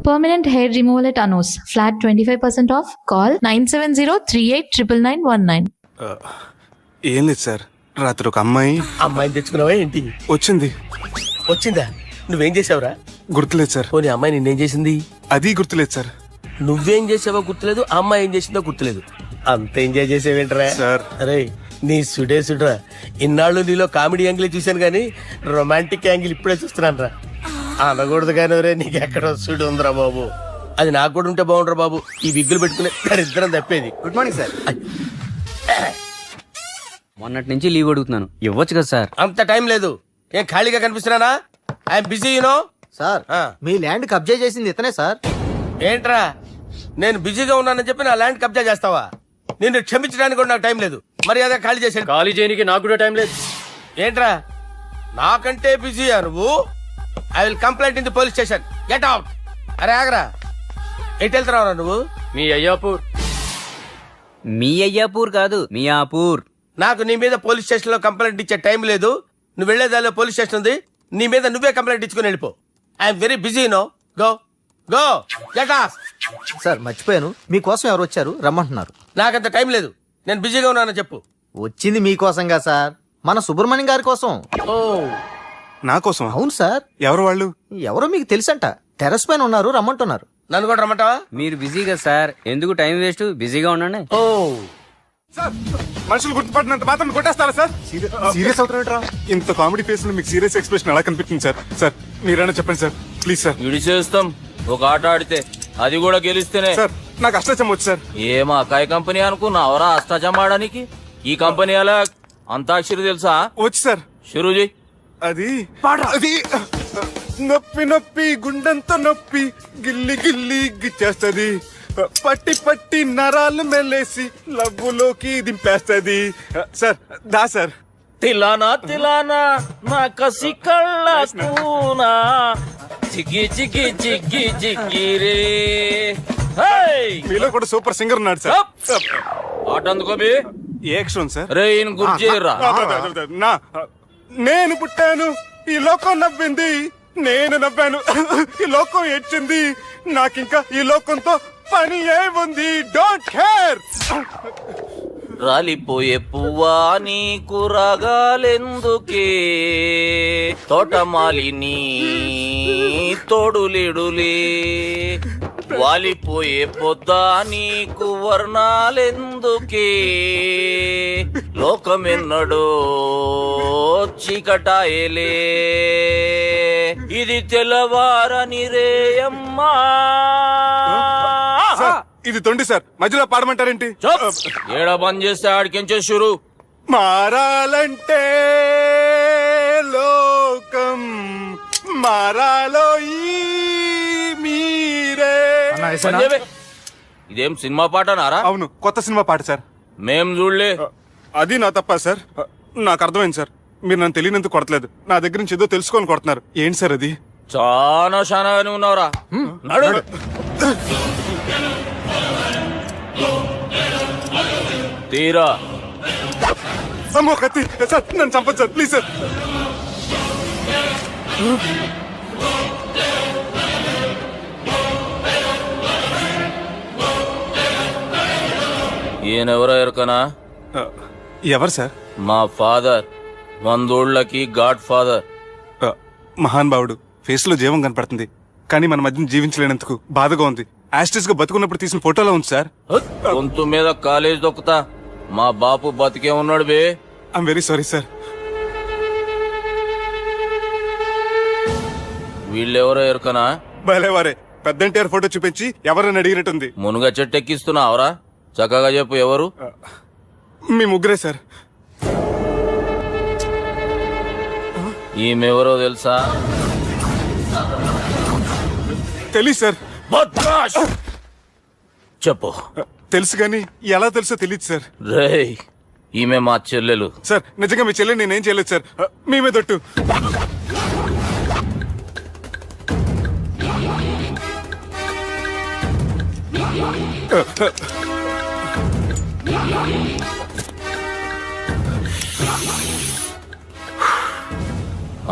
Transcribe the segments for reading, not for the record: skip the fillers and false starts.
Permanent hair removal at Anos. Flat 25% off. Call 970-389919. ఏం లేదు sir, రాత్రి ఒక అమ్మాయిని తెచ్చుకున్నావా ఏంటి? వచ్చిందా? నువ్వేం చేసావురా? గుర్తులేదు సార్. పోనీ అమ్మాయి నిన్నేం చేసింది? అది గుర్తులేదు సార్. నువ్వేం చేసావో గుర్తులేదు, ఆ అమ్మాయి ఏం చేసిందో గుర్తులేదు. అంత ఎంజాయ్ చేసేవేంట్రా సార్? అరే నీ సుడరా, ఇన్నాళ్ళు నీలో కామెడీ యాంగిల్ చూశాను కానీ రొమాంటిక్ యాంగిల్ ఇప్పుడే చూస్తున్నాను రా. అనకూడదు కానీ రే, నీకు ఎక్కడ సుడు ఉందిరా బాబు. అది నాకు కూడా ఉంటే బాగుండ్రా బాబు. ఈ విగ్గులు పెట్టుకునే ఇద్దరం తప్పేది. Good morning sir. మొన్నటి నుంచి లీవ్ అడుగుతున్నాను, ఇవ్వచ్చు కదా సార్? అంత టైం లేదు. ఏం ఖాళీగా కనిపిస్తున్నానా? I'm busy you know. సార్, మీ ల్యాండ్ కబ్జా చేసింది ఇతనే సార్. ఏంట్రా, నేను బిజీగా ఉన్నానని చెప్పి నా ల్యాండ్ కబ్జా చేస్తావా? నిన్ను క్షమించడానికి కూడా నాకు టైం లేదు. మరి అదే ఖాళీ చేసాడు. ఖాళీ చేయడానికి నాకు కూడా టైం లేదు. ఏంట్రా, నాకంటే బిజీయా నువ్వు? I will complaint in the police station. Get out. అరే ఆగరా, ఎటు వెళ్తున్నావురా నువ్వు? మీ అయ్యాపూర్. మీ అయ్యాపూర్ కాదు, మియాపూర్. నాకు నీ మీద పోలీస్ స్టేషన్ లో కంప్లైంట్ ఇచ్చే టైం లేదు. నువ్వు వెళ్లేదాలో పోలీస్ స్టేషన్ ఉంది. నీ మీద నువ్వే కంప్లైంట్ ఇచ్చుకుని వెళ్ళిపో. I'm very busy no. Go go get off. Sir మర్చిపోయాను, మీకోసం ఎవరు వచ్చారు, రమ్మంటున్నారు. నాకంత టైం లేదు, నేను బిజీగా ఉన్నానని చెప్పు. వచ్చింది మీకోసంగా సార్, మన సుబ్రహ్మణ్యం గారి కోసం. ఓ, నా కోసం? అవును సార్. ఎవరు వాళ్ళు? ఎవరో మీకు తెలుసంట, టెర్రస్ పైన ఉన్నారు, రమ్మంటున్నారు. నన్ను కూడా రమ్మంటావా? మీరు బిజీగా సార్, ఎందుకు టైం వేస్ట్, బిజీగా ఉండండి. ఓ సార్, మనుషులు గుర్తుపట్టినంత మాత్రం కొట్టేస్తారా సార్? సీరియస్ అవుతారా? ఇంత కామెడీ ఫేస్ లో మీకు సీరియస్ ఎక్స్ప్రెషన్ ఎలా కనిపిస్తుంది సార్? సార్ మీరైనా చెప్పండి సార్, ప్లీజ్ సార్. విడిచేస్తాం. ఒక ఆట ఆడితే అది కూడా గెలిస్తేనే. సార్ నాకు అష్టాచమ్మ వచ్చు సార్. ఏమా అకాయ కంపెనీ అనుకున్నావరా అష్టాచమ్మ ఆడడానికి? ఈ కంపెనీ అలా అంతాక్షరి తెలుసా? వచ్చు సార్. షురూ చేయి. అది నొప్పి నొప్పి గుండెంత నొప్పి గిల్లి గిల్లి గిచ్చేస్తది, పట్టి పట్టి నరాలు మెల్లేసి లవ్వులోకి దింపేస్తది. సార్ దా సార్. తిలానా తిలానా నా కసి కళ్ళ కూనా చిగ్గి చిగ్గి చిగ్గి చిగ్గి రే. మీలో కూడా సూపర్ సింగర్ ఉన్నాడు సార్. ఆట అందుకోబి. ఏ అక్షరం సార్? రే ఈయన గుర్తు చేయరా. నా నేను పుట్టాను, ఈ లోకం నవ్వింది, నేను నవ్వాను, ఈ లోకం ఏడ్చింది, నాకింకా ఈ లోకంతో పని ఏముంది, డోంట్ కేర్. రాలిపోయే పువ్వా నీకు రాగాలెందుకే, తోటమాలిని తోడులిడులే, వాలిపోయే పొద్దా నీకు వర్ణాలెందుకే, లోకమెన్నడో చీకటాయలే, ఇది తెల్లవారని రేయమ్మా. ఇది తొండి సార్, మధ్యలో పాడమంటారేంటి? ఏడా బంద్ చేస్తే ఆడికెంచే షురు. మారాలంటే లోకం మారాలో ఈ మీరే. ఇదేం సినిమా పాట నారా? అవును, కొత్త సినిమా పాట సార్. మేం చూడలే. అది నా తప్ప సార్. నాకు అర్థమైంది సార్, మీరు నన్ను తెలియనందుకు కొడతలేదు, నా దగ్గర నుంచి ఏదో తెలుసుకొని కొడుతున్నారు. ఏంటి సార్ అది? చాలా శానాగానే ఉన్నావురా. నడు. తీరా. అమ్మో కత్తి సార్, నన్ను చంపదు సార్, ప్లీజ్ సార్. ఈయనెవరో ఎరకనా? ఎవరు సార్? మా ఫాదర్, 100 గాడ్ ఫాదర్. మహాన్ భావుడు. ఫేస్ లో జీవం కనపడుతుంది, కానీ మన మధ్యన జీవించలేనందుకు బాధగా ఉంది. యాస్టిస్ గా బతుకున్నప్పుడు తీసిన ఫోటోలో ఉంది సార్. గొంతు మీద కాలేజ్ దొక్కుతా. మా బాపు బతికే ఉన్నాడు బే. I'm very sorry sir. వీళ్ళెవరో ఎరకనా? భలేవారే, పెద్ద ఎన్టీఆర్ ఫోటో చూపించి ఎవరని అడిగినట్టుంది. మునుగ చెట్టెక్కిస్తున్నావురా? చక్కగా చెప్పు ఎవరు? మీ ముగ్గురే సార్. ఈమెవరో తెలుసా? తెలీదు సార్. చెప్పు. తెలుసు కానీ ఎలా తెలుసో తెలియదు సార్. రేయ్, ఈమె మా చెల్లెలు. సార్ నిజంగా మీ చెల్లెని నేనేం చేయలేదు సార్, మీ మీద ఒట్టు.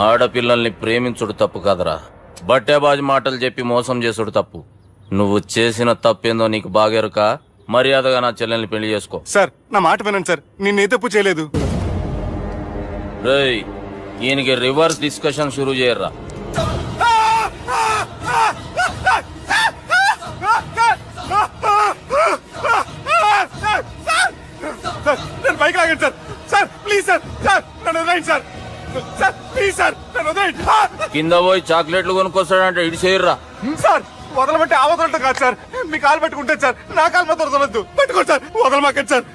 ఆడపిల్లల్ని ప్రేమించుడు తప్పు కాదరా, బట్టేబాజు మాటలు చెప్పి మోసం చేసుడు తప్పు. నువ్వు చేసిన తప్పేందో నీకు బాగెరుక. మర్యాదగా నా చెల్లెల్ని పెళ్లి చేసుకో. సార్ నా మాట వినండి సార్, నేను ఏ తప్పు చేయలేదు. రేయ్, ఈయనకి రివర్స్ డిస్కషన్ షురూ చేయర్రా. సార్ నేను బైక్ లాగండి sir. Sir please sir, sir నన్ను వదిలేయండి సార్. సార్ ప్లీజ్ సార్ నన్ను వదిలేయండి. కింద పోయి చాక్లెట్లు కొనుక్కొస్తాడంటే ఇటు చేయర్రా. సార్ వదలమంటే ఆ వదలటం కాదు సార్, మీ కాలు పట్టుకుంటే సార్, నా కాలు మాత్రం వదలొద్దు. పట్టుకోండి సార్, వదలమాకండి సార్.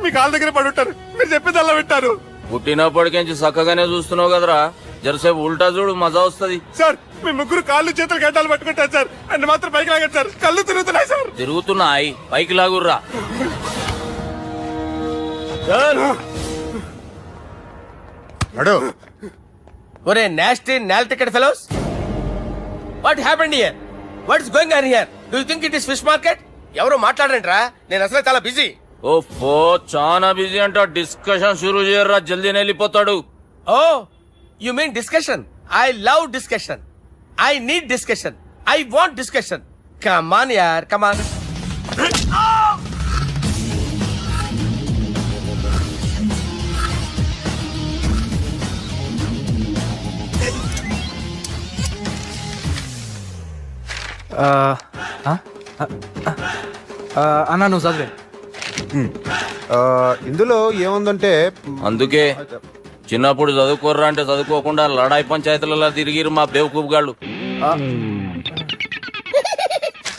మీ కాలు దగ్గర పడి ఉంటారు, మీరు చెప్పేది అలా వింటారు. పుట్టినప్పటికేంచి చక్కగానే చూస్తున్నావు కదరా, జరసేపు ఉల్టా చూడు, మజా వస్తుంది. సార్ మీ ముగ్గురు కాళ్ళు చేతులు గడ్డాలు పట్టుకుంటారు సార్, నన్ను మాత్రం బైక్ లాగండి సార్. కళ్ళు తిరుగుతున్నాయి సార్. తిరుగుతున్నాయి, పైకి లాగుర్రా. ఒరే నాస్టీ నాల్ ticket fellows, what happened here? What is going on here? Do you think it is fish market? ఎవరు మాట్లాడండిరా, నేను అసలే చాలా బిజీ. ఓ చాలా బిజీ అంట. డిస్కషన్ షురూ చేయర్రా, జల్దీ వెళ్ళిపోతాడు. Oh you mean discussion? I love discussion. I need discussion. I want discussion. Come on యార్, కమ్ ఆన్. అన్నా నువ్వు చదివే. ఇందులో ఏముందంటే అందుకే చిన్నప్పుడు చదువుకోర్రా అంటే చదువుకోకుండా లడాయి పంచాయతీలలో తిరిగిరు మా బేవకూపు గాళ్ళు.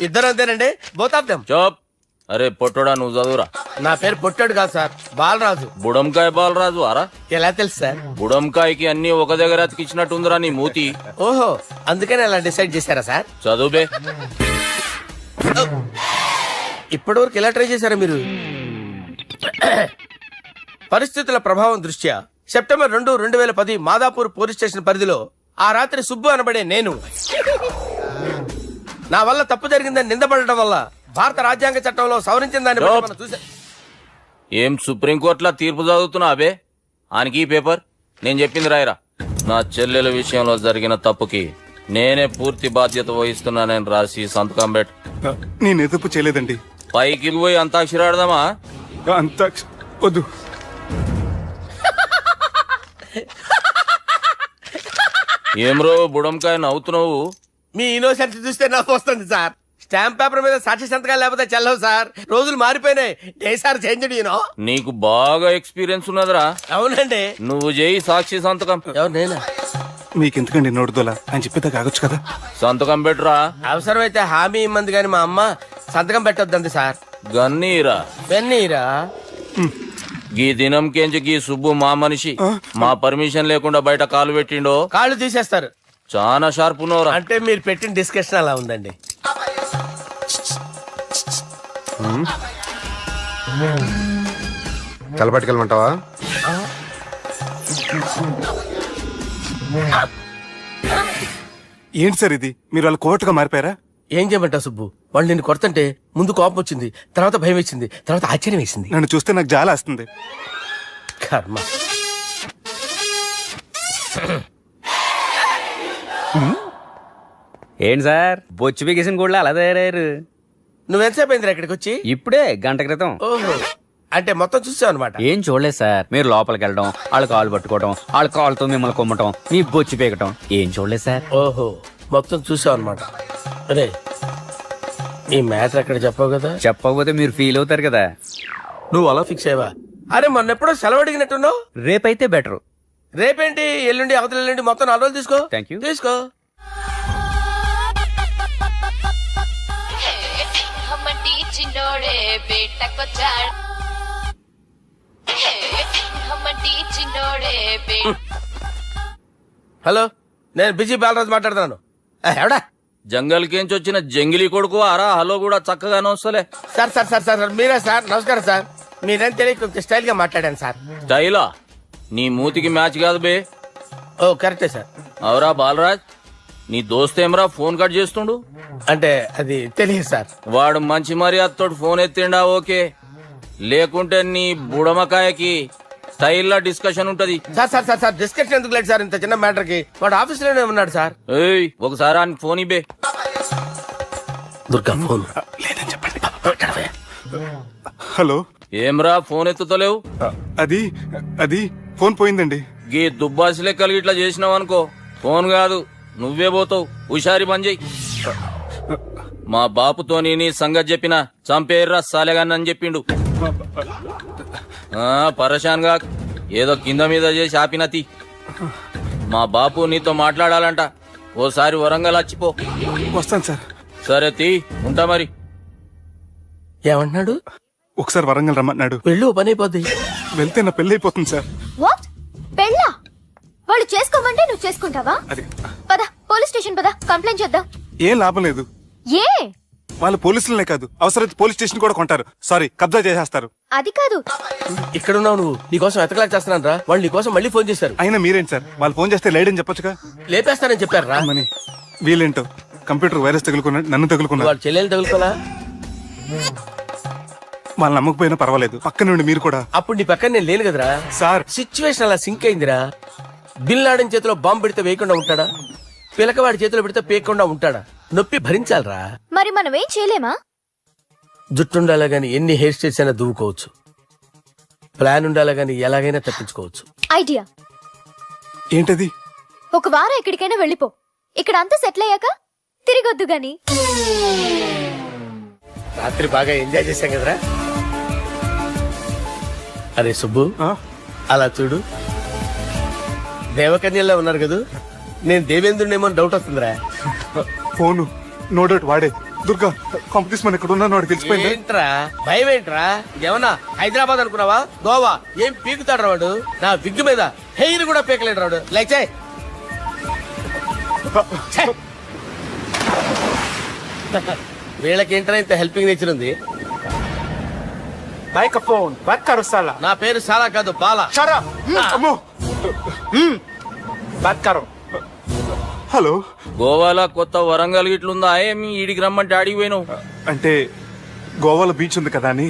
ఇద్దరు అంతేనండి, బోత్ ఆఫ్ దెమ్. చోప్. అరే పొట్టోడా, నువ్వు చదువురా. నా పేరు పొట్టాడు కాదు సార్, బాలరాజు. బుడంకాయ బాలరాజు అరా? ఎలా తెలుసు సార్? బుడంకాయకి అన్ని ఒక దగ్గర అతికిచ్చినట్టుందిరా నీ మూతి. ఓహో, అందుకని అలా డిసైడ్ చేశారా సార్? చదువుబే. ఇప్పటి వరకు ఎలా ట్రై చేశారా మీరు? పరిస్థితుల ప్రభావం దృష్ట్యా సెప్టెంబర్ 2, 2010 మాదాపూర్ పోలీస్ స్టేషన్ పరిధిలో ఆ రాత్రి సుబ్బు అనబడే నేను నా వల్ల తప్పు జరిగిందని నిందపడటం వల్ల భారత రాజ్యాంగ చట్టంలో సవరించిన దాన్ని బట్టి మనం చూసా. ఏం సుప్రీంకోర్టులో తీర్పు చదువుతున్నా అబే? ఆనికి ఈ పేపర్ నేను చెప్పింది రాయరా. నా చెల్లెల విషయంలో జరిగిన తప్పుకి నేనే పూర్తి బాధ్యత వహిస్తున్నానని రాసి సంతకం పెట్టు. నేను ఏ తప్పు చేయలేదండి. పైకి పోయి అంతాక్షరి ఆడదామా? అంత వద్దు. ఏమ్రో బుడంకాయ నవ్వుతున్నావు? మీ ఇన్నోసెన్స్ చూస్తే నాకు వస్తుంది సార్. స్టాంప్ పేపర్ మీద సాక్షి సంతకాలు లేకపోతే చెల్లవు సార్. రోజులు మారిపోయినాయి. Day sir change you know. నీకు బాగా ఎక్స్పీరియన్స్ ఉన్నదిరా. అవునండి. నువ్వు చేయి సాక్షి సంతకం. ఎవరు నేనా? మీకెందుకండి నోడుదోలా అని చెప్పేదా కాగొచ్చు కదా. సంతకం పెట్టురా. అవసరమైతే హామీ ఇమ్మంది కానీ మా అమ్మ సంతకం పెట్టొద్దండి సార్. గన్నీరా వెన్నీరా. గీ దినంకేంచి గీ సుబ్బు మా మనిషి. మా పర్మిషన్ లేకుండా బయట కాలు పెట్టిండో కాళ్ళు తీసేస్తారు. చాలా షార్ప్ ఉన్నవరా. అంటే మీరు పెట్టిన డిస్కషన్ అలా ఉందండి. తలపట్టుకెళ్ళమంటావా? ఏంటి సార్ ఇది, మీరు వాళ్ళ కోర్టుగా మారిపోయారా? ఏం చేయమంటావు సుబ్బు? వాళ్ళు నిన్ను కొడుతుంటే ముందు కోపం వచ్చింది, తర్వాత భయం వేసింది, తర్వాత ఆశ్చర్యం వేసింది. నన్ను చూస్తే నాకు జాలి వస్తుంది. కర్మ. ఏంటి సార్ బొచ్చు బిగేసిన కూడా అలా తయారయ్యారు? నువ్వెంతసేపు అయిందిరా ఇక్కడికి వచ్చి? ఇప్పుడే గంట క్రితం. ఓహో, అంటే మొత్తం చూసావు అనమాట. ఏం చూడలేదు సార్. మీరు లోపలికి వెళ్ళడం, వాళ్ళ కాలు పట్టుకోవడం, వాళ్ళ కాలుతో మిమ్మల్ని కొమ్మటం, మీ బొచ్చు పీకటం ఏం చూడలేదు సార్. ఓహో, మొత్తం చూసావు అనమాట. అరే ఈ మ్యాటర్ అక్కడ చెప్పావు కదా. చెప్పకపోతే మీరు ఫీల్ అవుతారు కదా. నువ్వు అలా ఫిక్స్ అయ్యవా? అరే మొన్నెప్పుడో సెలవు అడిగినట్టున్నావు. రేపైతే బెటర్. రేపేంటి, ఎల్లుండి, అవతల ఎల్లుండి, మొత్తం 4 రోజులు తీసుకో. Thank you. తీసుకో. హమ్మటి చిన్నోడే బేటకొచ్చాడు. హమ్మటి చిన్నోడే హలో, నేను బిజీ బాలరాజు మాట్లాడుతున్నాను. ఎవడా? జంగల్ కేంచి వచ్చిన జంగిలీ కొడుకు అరా. హలో కూడా చక్కగానే వస్తలే. సార్ సార్ సార్ సార్ మీరే సార్. నమస్కారం సార్. మీరేం తెలియక కొంచెం స్టైల్ గా మాట్లాడాను సార్. స్టైలా? నీ మూతికి మ్యాచ్ కాదు బే. ఓ కరెక్టే సార్. అవరా బాలరాజ్, నీ దోస్త్ ఏమరా ఫోన్ కట్ చేస్తుండు? అంటే అది తెలియదు సార్. వాడు మంచి మర్యాదతో ఫోన్ ఎత్తిండా ఓకే, లేకుంటే నీ బుడమకాయకి స్టైల్లో డిస్కషన్ ఉంటది. Sir sir sir sir discussion ఎందుకు లేదు సార్ ఇంత చిన్న మ్యాటర్ కి? వాడు ఆఫీస్ లోనే ఉన్నాడు సార్. ఏయ్ ఒకసారి ఆయన ఫోన్ ఇబ్బే. దుర్గా ఫోన్ లేదని చెప్పండి. హలో, ఏమ్రా ఫోన్ ఎత్తుతలేవు? అది అది ఫోన్ పోయిందండి. గీ దుబ్బాసి లెక్కలు ఇట్లా చేసినావు అనుకో, ఫోన్ కాదు నువ్వే పోతావు. హుషారి బంద్ చెయ్యి. మా బాపుతోని నీ సంగతి చెప్పిన చంపేర్రా సాలెగాన్ని చెప్పిండు. పరేషాన్ గా ఏదో కింద మీద చేసి ఆపినతి. మా బాపు నీతో మాట్లాడాలంట. ఓసారి వరంగల్ వచ్చిపో. వస్తాను సార్. సరే తీ, ఉంటా మరి. ఏమంటున్నాడు? ఒకసారి వరంగల్ రమ్మన్నాడు. వెళ్ళు, ఓ పని అయిపోద్ది. వెళ్తే నా పెళ్లి అయిపోతుంది సార్. వాట్? పెళ్ళా? వాళ్ళు చేసుకోమంటే నువ్వు చేసుకుంటావా? అది పద పోలీస్ స్టేషన్ పద, కంప్లైంట్ చేద్దాం. ఏం లాభం లేదు. ఏ? వాళ్ళు పోలీసులనే కాదు, అవసరమైతే పోలీస్ స్టేషన్ కూడా కొంటారు. సారీ, కబ్జా చేసేస్తారు. అది కాదు. ఇక్కడున్నావు నువ్వు, నీకోసం ఎతకలేక చేస్తున్నాను రా. వాళ్ళు నీకోసం మళ్ళీ ఫోన్ చేశారు. అయినా మీరేంటి సార్, వాళ్ళు ఫోన్ చేస్తే లేడని చెప్పొచ్చుగా. లేపేస్తానని చెప్పారు రా. మని వీళ్ళేంటో కంప్యూటర్ వైరస్ తగులుకున్నాడు, నన్ను తగులుకున్నాడు. వాళ్ళ చెల్లెలు తగులుకోలా? వాళ్ళు నమ్మకపోయినా పర్వాలేదు, పక్క నుండి మీరు కూడా. అప్పుడు నీ పక్కన నేను లేను కదరా సార్. సిచ్యువేషన్ అలా సింక్ అయిందిరా. బిల్ లాడన్ చేతిలో బాంబు పెడితే వేయకుండా ఉంటాడా? పిలకవాడి చేతిలో పెడితే పేయకుండా ఉంటాడా? నొప్పి భరించాలరా. మరి మనం ఏం చేయలేమా? జుట్టుండాలా గాని ఎన్ని హెయిర్ స్టైల్స్ అయినా దువ్వుకోవచ్చు. ప్లాన్ ఉండాలా గాని ఎలాగైనా తప్పించుకోవచ్చు. ఐడియా ఏంటది? ఒక వారం ఎక్కడికైనా వెళ్ళిపో. ఇక్కడ అంతా సెటిల్ అయ్యాక తిరిగొద్దు గాని. రాత్రి బాగా ఎంజాయ్ చేశాం కదరా. అరే సుబ్బు, ఆ? అలా చూడు, దేవకన్యల్లో ఉన్నారు కదా. నేను దేవేంద్రుడేమో డౌట్ వస్తుందిరా. ఫోను నో డౌట్ వాడే. దుర్గా కాంపిటీషన్ మన ఇక్కడ ఉన్నాను, వాడు తెలిసిపోయింది. ఏంట్రా భయం ఏంట్రా? ఏమన్నా హైదరాబాద్ అనుకున్నావా? గోవా ఏం పీకుతాడు వాడు? నా విగ్గు మీద హెయిర్ కూడా పీకలేడు రాడు. లైక్ చేయి. వీళ్ళకేంట్రా ఇంత హెల్పింగ్ నేచర్ ఉంది? నా పేరు సాలా కాదు, బాలా. అమ్మో. హలో, గోవాలో కొత్త వరంగల్ గిట్లుందా? ఏమి ఈడికి రమ్మంటే ఆడికి పోయినావు? అంటే గోవాలో బీచ్ ఉంది కదా అని.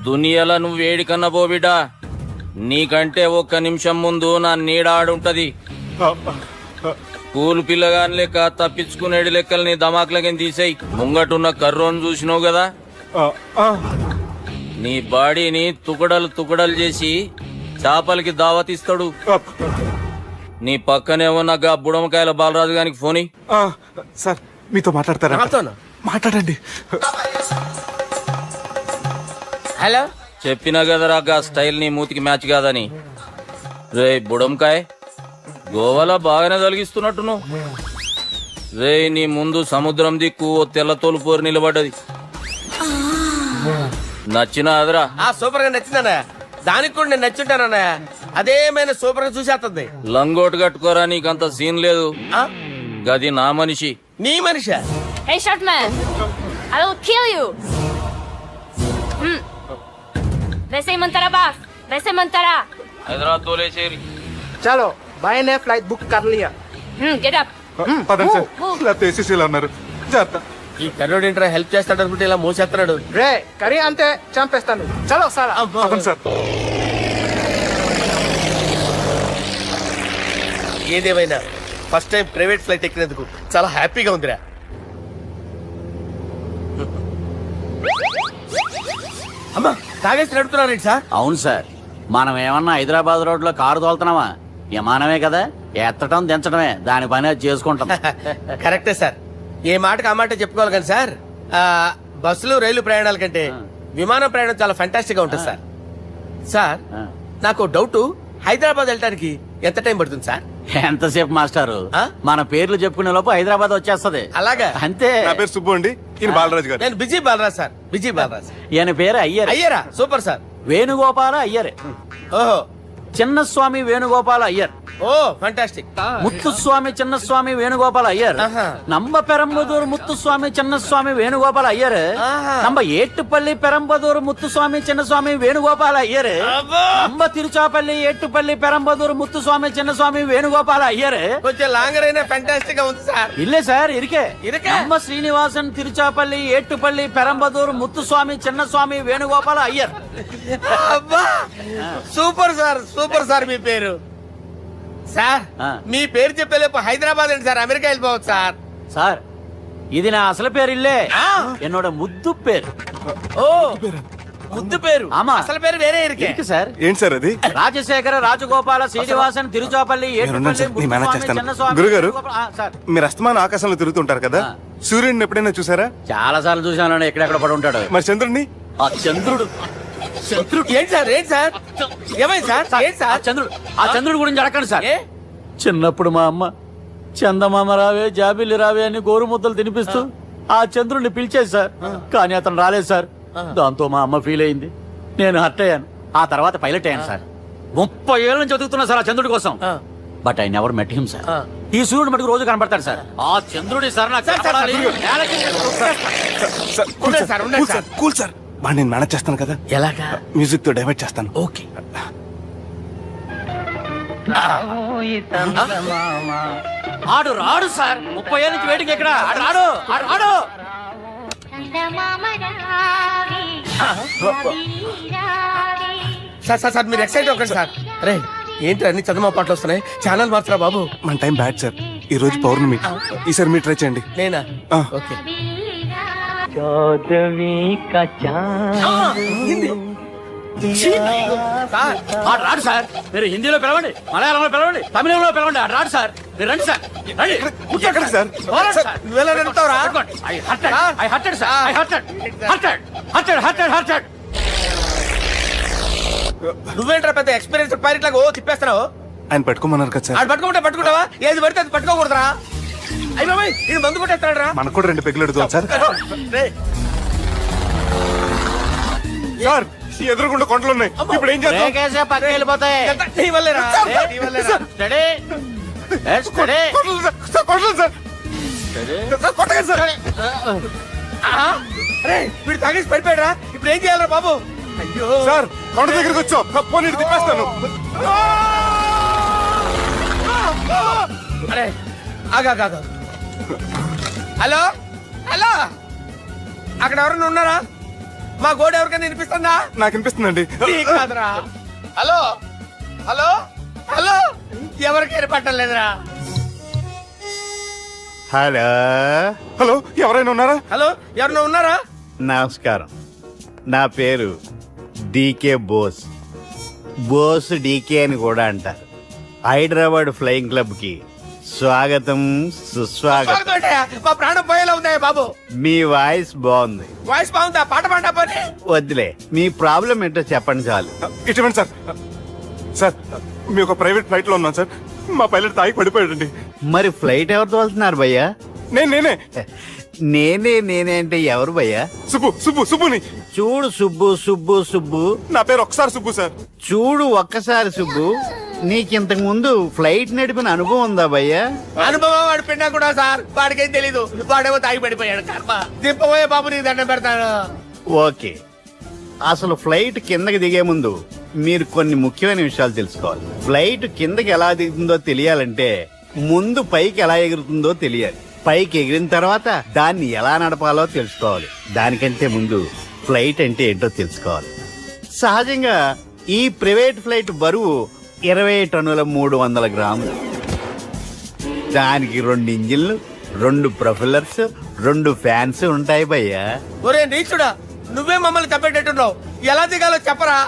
దునియాలో నువ్వు వేడికన్నా పో బిడ్డా. నీకంటే ఒక్క నిమిషం ముందు నా నీడ ఆడుంటది. స్కూల్ పిల్లగాని లెక్క తప్పించుకునేడు లెక్కలు నీ దమాకులకి తీసేయి. ముంగటున్న కర్రోని చూసినావు కదా, నీ బాడీని తుకడలు తుకడలు చేసి చేపలకి దావతిస్తాడు. నీ పక్కనే ఉన్న గా బుడమకాయల బాలరాజు గారికి ఫోన్ ఇయ్యి. సార్ మీతో మాట్లాడతారా? నాతోనా? మాట్లాడండి. హలో, చెప్పినా కదరా గా స్టైల్ నీ మూతికి మ్యాచ్ కాదని. రే బుడంకాయ్, గోవాలో బాగానే తొలగిస్తున్నట్టు నువ్వు. రే నీ ముందు సముద్రం దిక్కు ఓ తెల్ల తోలు పోరు నిలబడ్డది. నచ్చిన అదరా? సూపర్ గా నచ్చిందన్నా. దానికి కూడా నేను నచ్చుంటానన్నా. అదేమైనా సూపర్ గా చూసేస్తుంది. లంగోటు కట్టుకోరా, నీకంత సీన్ లేదు. గది నా మనిషి. నీ Manisha? Hey short man, I will kill you. वैसे ही मंतरा बास, वैसे मंतरा. హైదరాబాద్ తోలేసేరి. చలో బాయ్ నే ఫ్లైట్ బుక్ కర్ లియా. Get up. పదండి సార్, లేకపోతే ఏసీసీలో ఉన్నారు. జాగ్రత్త. ఈ కర్రోడు ఏంట్రా హెల్ప్ చేస్తాడు అనుకుంటే ఇలా మోసేస్తున్నాడు. రే కరీ అంతే చంపేస్తాను. చలో సార్. పదండి సార్. ఏదేమైనా ఫస్ట్ టైం ప్రైవేట్ ఫ్లైట్ ఎక్కినందుకు చాలా హ్యాపీగా ఉందిరా. అమ్మా తాగేసి నడుపుతున్నారేంటి సార్? అవును సార్, మనం ఏమన్నా హైదరాబాద్ రోడ్ లో కారు తోలుతున్నామా? విమానమే కదా, ఎత్తటం దించడమే దాని పని అది చేసుకుంటాం. కరెక్టే సార్. ఏ మాటకు ఆ మాట చెప్పుకోవాలి కానీ సార్, బస్సులు రైలు ప్రయాణాల కంటే విమానం ప్రయాణం చాలా ఫంటాస్టిక్ గా ఉంటుంది సార్. సార్ నాకు డౌట్, హైదరాబాద్ వెళ్ళడానికి ఎంత టైం పడుతుంది సార్? ఎంతసేపు మాస్టారు, మన పేర్లు చెప్పుకునే లోపు హైదరాబాద్ వచ్చేస్తది. అలాగా? అంతే. నా పేరు సుబ్బు అండి, ఈయన బాలరాజు గారు. నేను busy Balaraj sir. Busy Balaraj. ఈయన పేరు అయ్యర్. అయ్యరా? Super sir. వేణుగోపాల అయ్యర్. ఓహో. చిన్నస్వామి వేణుగోపాల అయ్యర్. Oh fantastic. ముత్తుస్వామి చిన్నస్వామి వేణుగోపాల్ అయ్యర్, நம்ம பெரம்பதூர் முத்துசுவாமி சின்னசுவாமி வேணுகோபால் ஐயர், நம்ம ஏட்டுப்பள்ளி பெரம்பதூர் முத்துசுவாమి చిన్నస్వామి వేణుగోపాల్ అయ్యర్, நம்ம తిరుచాపల్లి ఏట్టుపల్లి பெரம்பதூர் முத்துசுவாమి చిన్నస్వామి వేణుగోపాల్ అయ్యర్. కొంచెం లాంగర్ అయినా ఫంటాస్టిక్ గా ఉంది సార్. இல்ல சார் இருக்கே இருக்கே. நம்ம ஸ்ரீனிவாசன் తిరుచాపల్లి ఏట్టుపల్లి பெரம்பதூர் ముత్తుస్వామి చిన్నస్వామి వేణుగోపాల్ అయ్యర్. అబ్బా సూపర్ సార్, సూపర్ సార్. మీ పేరు సార్, మీ పేరు చెప్పేలేపు హైదరాబాద్ అండి సార్, అమెరికా వెళ్ళిపోవచ్చు సార్. சார் ఇది నా అసలు పేరు ఇల్లే, என்னோட ముద్దు పేరు. ఓ ముద్దు పేరు. ఆమా. అసలు పేరు వేరే ఇருக்கு సార్. ఏంటి సార్ అది? రాజశేఖర రాజగోపాల శ్రీనివాసన్ తిరుచాపల్లి మీరున్నాను సార్, నేను మేనేజ్ చేస్తాను. గురుగారు, మీరు అస్తమానం ఆకాశంలో తిరుగుతుంటారు కదా, సూర్యుడిని ఎప్పుడైనా చూసారా? చాలా సార్లు చూసాను, ఎక్కడెక్కడ పడి ఉంటాడు. మరి చంద్రుడిని? ఆ చంద్రుడు ఏంటి సార్, ఏంటి సార్, ఏమైంది సార్, ఏంటి సార్? ఆ చంద్రుడు గురించి అడగండి సార్. చిన్నప్పుడు మా అమ్మ చందమామ రావే జాబిల్లి రావే అని గోరు ముద్దలు తినిపిస్తూ ఆ చంద్రుడిని పిలిచేది సార్, కానీ అతను రాలేదు సార్. దాంతో మా అమ్మ ఫీల్ అయింది, నేను హర్ట్ అయ్యాను. ఆ తర్వాత పైలట్ అయ్యాను సార్. 30 ఏళ్ళ నుంచి చదువుతున్నా సార్ ఆ చంద్రుడి కోసం. But I never met him sir. ఈ సూర్యుడు మటుకు రోజు కనపడతాడు సార్. ఆ చంద్రుడి సార్ నాకు కనపడాలి. కూల్ సార్, వాడిని నేను మేనేజ్ చేస్తాను కదా. ఎలాగా? మ్యూజిక్ తో డైవర్ట్ చేస్తాను. ఓకే. ఆడు రాడు సార్, 30 ఏళ్ళ నుంచి వేటికి ఎక్కడ ఆడు రాడు, ఆడు రాడు. సార్ సార్ సార్, మీరు ఎక్సైట్ అవ్వకండి సార్. రే ఏంటి అన్ని చందమా పాటలు వస్తున్నాయి, ఛానల్ మార్చరా బాబు. మన టైం బ్యాడ్ సార్, ఈ రోజు పౌర్ణమి. ఈసారి మీరు ట్రై చేయండి. నేనా? ఆ. ఓకే. సార్ ఆడు రాడు సార్. మీరు హిందీలో పిలవండి, మలయాళంలో పిలవండి, తమిళంలో పిలవండి, ఆడు రాడు సార్. మీరు రండి సార్, రండి. ఎక్కడికి సార్? పోరాడు సార్. నువ్వెలా నడుపుతావురా? I hurted, sir. I hurted. నువ్వేంట్రా పెద్ద ఎక్స్పీరియన్స్ పైరెట్ లాగా ఓ తిప్పేస్తున్నావు? ఆయన పట్టుకోమన్నారు కదా సార్. ఆడు పట్టుకుంటే పట్టుకుంటావా? ఏది పడితే అది పట్టుకోకూడదురా? అయ్యి బాబాయ్, ఇది మందు కొట్టేస్తాడు రా. మనకు కూడా 2 పెగ్గులు అడుగుతాం సార్. సార్, ఎదురుకుండా కొండలు ఉన్నాయి, ఇప్పుడు ఏం చేద్దాం? బ్రేకేసే పక్కకి వెళ్ళిపోతాయి. నీ వల్లేరా? నీ వల్లేరా? Steady. Let's steady. Kondalu sir, sir, Kondalu sir. Sir, కొట్టకండి సార్. అరే వీడు తాగేసి పడిపోయాడురా, ఇప్పుడు ఏం చేయాలరా బాబు? అయ్యో సార్, కొండ దగ్గరికి వచ్చాం, పోనీ ఇటు తిప్పేస్తాను. అరే ఆగా. హలో హలో, అక్కడ ఎవరైనా ఉన్నారా? మా గోడ ఎవరికైనా వినిపిస్తుందా? నాకు అనిపిస్తుందండి. నీకు కాదురా. హలో హలో హలో, ఎవరికైనా పట్టలేదురా. హలో హలో, ఎవరైనా ఉన్నారా? హలో, ఎవరైనా ఉన్నారా? నమస్కారం, నా పేరు డీకే బోస్. బోస్ డీకే అని కూడా అంటారు. హైదరాబాద్ ఫ్లయింగ్ క్లబ్ కి స్వాగతం, సుస్వాగతం. మా ప్రాణం పోయేలా ఉందా బాబు? మీ వాయిస్ బాగుంది. వాయిస్ బాగుందా? పాట పాడా పోనీ. వద్దులే, మీ ప్రాబ్లం ఏంటో చెప్పండి చాలు. ఇటువంటి సార్, సార్ మీ ఒక ప్రైవేట్ ఫ్లైట్ లో ఉన్నాం సార్, మా పైలట్ తాగి పడిపోయాడండి. మరి ఫ్లైట్ ఎవరితో వెళ్తున్నారు భయ్యా? నేనే నేనే అంటే ఎవరు భయ్యా? సుబ్బుని. చూడు సుబ్బు, నా పేరు ఒకసారి సుబ్బు సార్. చూడు ఒక్కసారి సుబ్బు, నీకింతకు ముందు ఫ్లైట్ నడిపిన అనుభవం ఉందా భయ్యా? అనుభవం వాడు పిన్నా కూడా సార్, వాడికేం తెలీదు, వాడేమో తాగి పడిపోయాడు. కర్మ. దింపబోయే బాబు, నీకు దండం పెడతాను. ఓకే, అసలు ఫ్లైట్ కిందకి దిగే ముందు మీరు కొన్ని ముఖ్యమైన విషయాలు తెలుసుకోవాలి. ఫ్లైట్ కిందకి ఎలా దిగుతుందో తెలియాలంటే ముందు పైకి ఎలా ఎగురుతుందో తెలియాలి. పైకి ఎగిరిన తర్వాత దాన్ని ఎలా నడపాలో తెలుసుకోవాలి. దానికంటే ముందు ఫ్లైట్ అంటే ఏంటో తెలుసుకోవాలి. సహజంగా ఈ ప్రైవేట్ ఫ్లైట్ బరువు 20 టన్నుల 300 గ్రాములు. దానికి 2 ఇంజిన్లు, 2 ప్రొపెల్లర్స్, 2 ఫ్యాన్స్ ఉంటాయి భయ్యా. ఒరే నీచుడా, నువ్వే మమ్మల్ని తప్పేటట్టున్నావు. ఎలా దిగాలో చెప్పరా?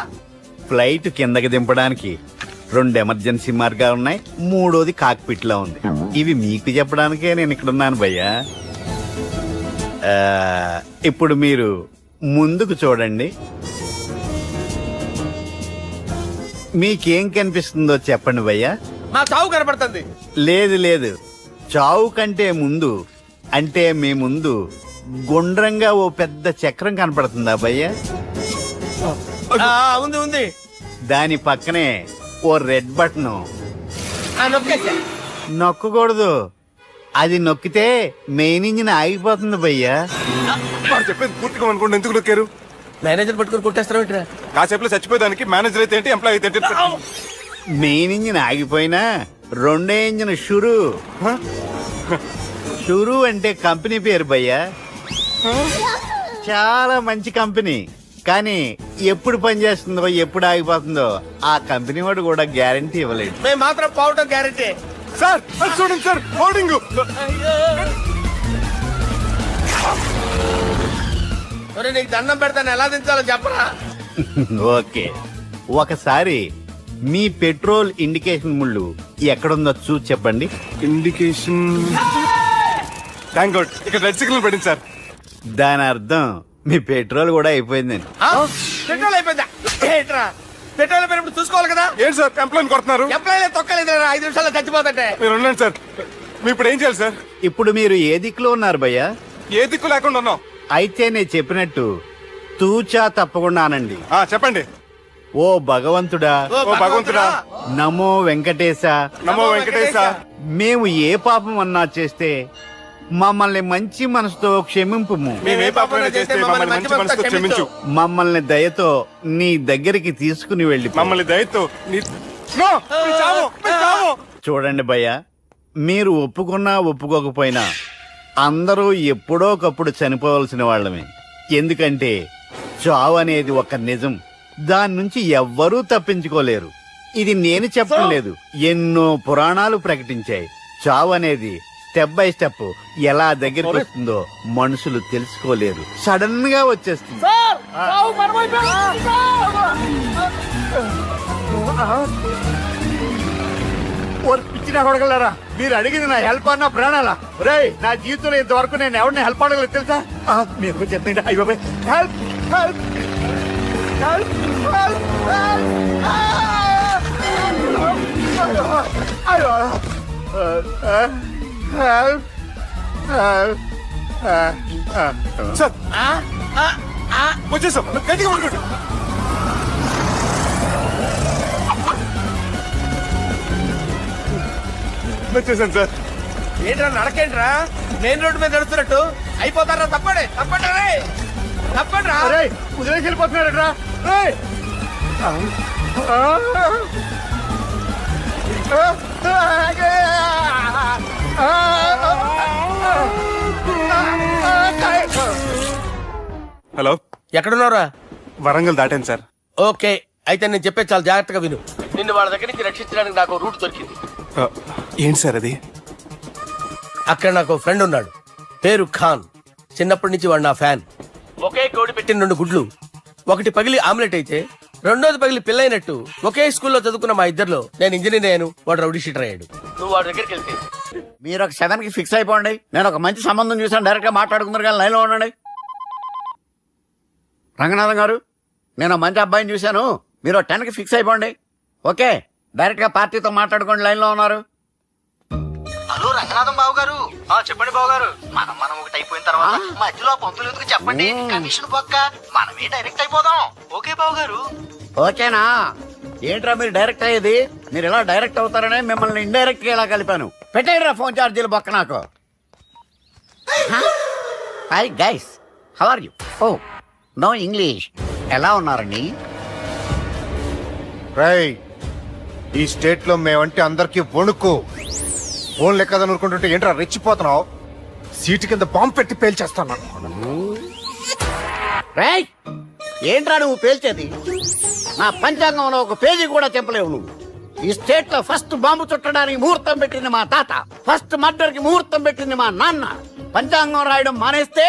ఫ్లైట్ కిందకి దింపడానికి 2 ఎమర్జెన్సీ మార్గాలు ఉన్నాయి, 3వది కాక్పిట్ లో ఉంది. ఇవి మీకు చెప్పడానికే నేను ఇక్కడ ఉన్నాను భయ్యా. ఇప్పుడు మీరు ముందుకు చూడండి. మీకేం కనిపిస్తుందో చెప్పండి భయ్యా. మా చావు కనపడుతుంది. లేదు, చావు కంటే ముందు, అంటే మీ ముందు గుండ్రంగా ఓ పెద్ద చక్రం కనపడుతుందా భయ్యా? ఉంది. దాని పక్కనే ఓ రెడ్ బటన్, నొక్కేసా. నొక్కకూడదు, అది నొక్కితే మెయిన్ ఇంజిన్ ఆగిపోతుంది భయ్యా. వాడు చెప్పేది పూర్తిగా అనుకోండి, ఎందుకు నొక్కారు? మేనేజర్ పట్టుకుని కొట్టేస్తారా ఏంట్రా? కాసేపులో చచ్చిపోయేదానికి మేనేజర్ అయితే ఏంటి, ఎంప్లాయ్ అయితే ఏంటి? మెయిన్ ఇంజిన్ ఆగిపోయినా రెండో ఇంజిన్ షురు. షురు అంటే కంపెనీ పేరు భయ్యా. చాలా మంచి కంపెనీ, కానీ ఎప్పుడు పనిచేస్తుందో ఎప్పుడు ఆగిపోతుందో ఆ కంపెనీ వాడు కూడా గ్యారంటీ ఇవ్వలేడు. మేము మాత్రం పోవటం గ్యారెంటీ. సార్ అది చూడండి సార్, హోర్డింగ్. నీకు దండం పెడతాను, ఎలా దించాలో చెప్పరా? ఓకే, ఒకసారి మీ పెట్రోల్ ఇండికేషన్ ముళ్ళు ఎక్కడుందో చూసి చెప్పండి. ఇండికేషన్. థ్యాంక్ గాడ్, ఇక్కడ రెడ్ సిగ్నల్ పడింది సార్. దాని అర్థం మీ పెట్రోల్ కూడా అయిపోయిందండి. పెట్రోల్ అయిపోయిందా? ఏంట్రా పెట్రోల్ అయిపోయినప్పుడు చూసుకోవాలి కదా. ఏంటి సార్ ఎంప్లాయ్ కొడుతున్నారు? ఎంప్లాయీ తొక్కలేదు, 5 నిమిషాల్లో చచ్చిపోతుంటే. మీరు ఉండండి సార్, మీరు ఇప్పుడు ఏం చేయాలి సార్? ఇప్పుడు మీరు ఏ దిక్కులో ఉన్నారు భయ్యా? ఏ దిక్కు లేకుండా ఉన్నాం. అయితే నేను చెప్పినట్టు తూచా తప్పకుండా అనండి. చెప్పండి. ఓ భగవంతుడా, ఓ భగవంతుడా, నమో వెంకటేశ, నమో వెంకటేశ. మేము ఏ పాపం అన్నా చేస్తే మమ్మల్ని మంచి మనసుతో క్షమింపుము. మేము ఏ పాపమైనా చేస్తే మమ్మల్ని మంచి మనసుతో క్షమించు. మమ్మల్ని దయతో నీ దగ్గరికి తీసుకుని వెళ్ళి మమ్మల్ని దయతో నో, మీ చావు, మీ చావు. చూడండి భయ్యా, మీరు ఒప్పుకున్నా ఒప్పుకోకపోయినా అందరూ ఎప్పుడో ఒకప్పుడు చనిపోవలసిన వాళ్ళమే. ఎందుకంటే చావు అనేది ఒక నిజం, దాని నుంచి ఎవ్వరూ తప్పించుకోలేరు. ఇది నేను చెప్పడం లేదు, ఎన్నో పురాణాలు ప్రకటించాయి. చావు అనేది స్టెప్ బై స్టెప్ ఎలా దగ్గరికి వస్తుందో మనుషులు తెలుసుకోలేరు, సడన్ గా వచ్చేస్తుంది. పిచ్చిన కొడగలరా, మీరు అడిగింది నా హెల్ప్ అన్న ప్రాణాలా? రేయ్, నా జీవితంలో ఇంతవరకు నేను ఎవరిని హెల్ప్ అడగలేదు తెలుసా? మీరు చెప్పండి. అయ్యో హెల్ప్ హెల్ప్ హెల్ప్ సార్ వచ్చేసాం, గట్టిగా పడుకోండి. వచ్చేసాను సార్. ఏంట్రా నడకేంట్రా, మెయిన్ రోడ్డు మీద నడుస్తున్నట్టు అయిపోతారా? తప్పండి తప్పండి రే, తప్పండి రా. వదిలేసి వెళ్ళిపోతున్నాడట్రా. హలో, ఎక్కడున్నారా? వరంగల్ దాటాను సార్. ఓకే, అయితే నేను చెప్పే చాలా జాగ్రత్తగా విను. నిన్ను వాళ్ళ దగ్గర నుంచి రక్షించడానికి నాకు రూట్ దొరికింది. ఏంటి సార్ అది? అక్కడ నాకు ఫ్రెండ్ ఉన్నాడు, పేరు ఖాన్. చిన్నప్పటి నుంచి వాడు నా ఫ్యాన్. ఒకే కోడి పెట్టిన 2 గుడ్లు, ఒకటి పగిలి ఆమ్లెట్ అయితే రెండోది పగిలి పిల్లైనట్టు ఒకే స్కూల్లో చదువుకున్న మా ఇద్దరిలో నేను ఇంజనీర్ అయ్యాను, వాడు రౌడీ షీటర్ అయ్యాడు. నువ్వు వాడి దగ్గరికి వెళ్తే మీరు ఒక 7 కి ఫిక్స్ అయిపోండి. నేను ఒక మంచి సంబంధం చూసాను, డైరెక్ట్ గా మాట్లాడుకుందరు కానీ లైన్లో ఉండండి. రంగనాథం గారు, నేను ఒక మంచి అబ్బాయిని చూశాను, మీరు 10 కి ఫిక్స్ అయిపోండి. ఓకే, డైరెక్ట్ గా పార్టీతో మాట్లాడుకోండి, లైన్ లో ఉన్నారు. హలో రంగనాథం బాబు గారు. చెప్పండి బాబు గారు. మనం ఒకటి అయిపోయిన తర్వాత మధ్యలో పంతులు ఎందుకు చెప్పండి, కమిషన్ పక్క మనమే డైరెక్ట్ అయిపోదాం. ఓకే బాబు గారు. ఓకేనా? ఏంట్రా మీరు డైరెక్ట్ అయ్యేది? మీరు ఇలా డైరెక్ట్ అవుతారనే మిమ్మల్ని ఇండైరెక్ట్ గా ఇలా కలిపాను. పెట్టేయరా ఫోన్ ఛార్జీలు బొక్క నాకు. Hi guys, how are you? Oh no English. ఎలా ఉన్నారండి? రేయ్, ఈ స్టేట్ లో మేమంటే అందరికి వణుకు. ఫోన్ లెక్క అనుకుంటుంటే ఏంట్రా రెచ్చిపోతున్నావు? సీటు కింద బాంబు పెట్టి పేల్చేస్తాను. రేయ్, ఏంట్రా నువ్వు పేల్చేది? నా పంచాంగంలో ఒక పేజీ కూడా చెప్పలేవు నువ్వు. ఈ స్టేట్ లో ఫస్ట్ బాంబు చుట్టడానికి ముహూర్తం పెట్టింది మా తాత, ఫస్ట్ మర్డర్ కి ముహూర్తం పెట్టింది మా నాన్న. పంచాంగం రాయడం మానేస్తే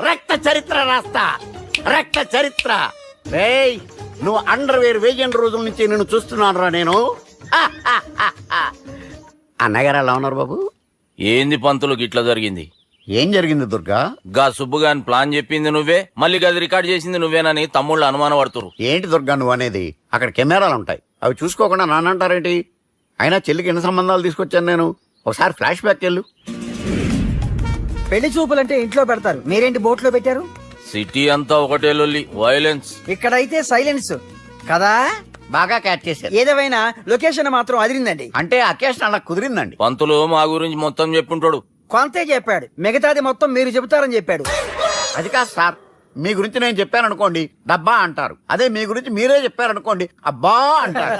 రక్త చరిత్ర రాస్తా, రక్త చరిత్ర. రేయ్, నువ్వు అండర్వేర్ వేయని రోజుల నుంచి నేను చూస్తున్నాను రా నేను. అన్నగారు ఎలా ఉన్నారు బాబు? ఏంది పంతులు గిట్లా జరిగింది? ఏం జరిగింది దుర్గా? గా సుబ్బుగాని ప్లాన్ చెప్పింది నువ్వే, మళ్ళీ గది రికార్డ్ చేసింది నువ్వేనని తమ్ముళ్ళు అనుమానం పడుతురు. ఏంటి దుర్గా నువ్వు అనేది? అక్కడ కెమెరాలు ఉంటాయి, అవి చూసుకోకుండా నాన్నంటారేంటి? అయినా చెల్లికి ఎన్ని సంబంధాలు తీసుకొచ్చాను నేను. ఒకసారి ఫ్లాష్ బ్యాక్ వెళ్ళు. పెళ్లి చూపులంటే ఇంట్లో పెడతారు, మీరేంటి బోట్లో పెట్టారు? సిటీ అంతా ఒకటే లొల్లి, వైలెన్స్. ఇక్కడైతే సైలెన్స్ కదా. బాగా క్యాచ్ చేశారు. ఏదేమైనా లొకేషన్ మాత్రం అదిరిందండి. అంటే అకేషన్ అలా కుదిరిందండి. పంతులు మా గురించి మొత్తం చెప్పుంటాడు. కొంతే చెప్పాడు, మిగతాది మొత్తం మీరు చెబుతారని చెప్పాడు. అది కాదు సార్, మీ గురించి నేను చెప్పాను అనుకోండి డబ్బా అంటారు, అదే మీ గురించి మీరే చెప్పారనుకోండి అబ్బా అంటారు.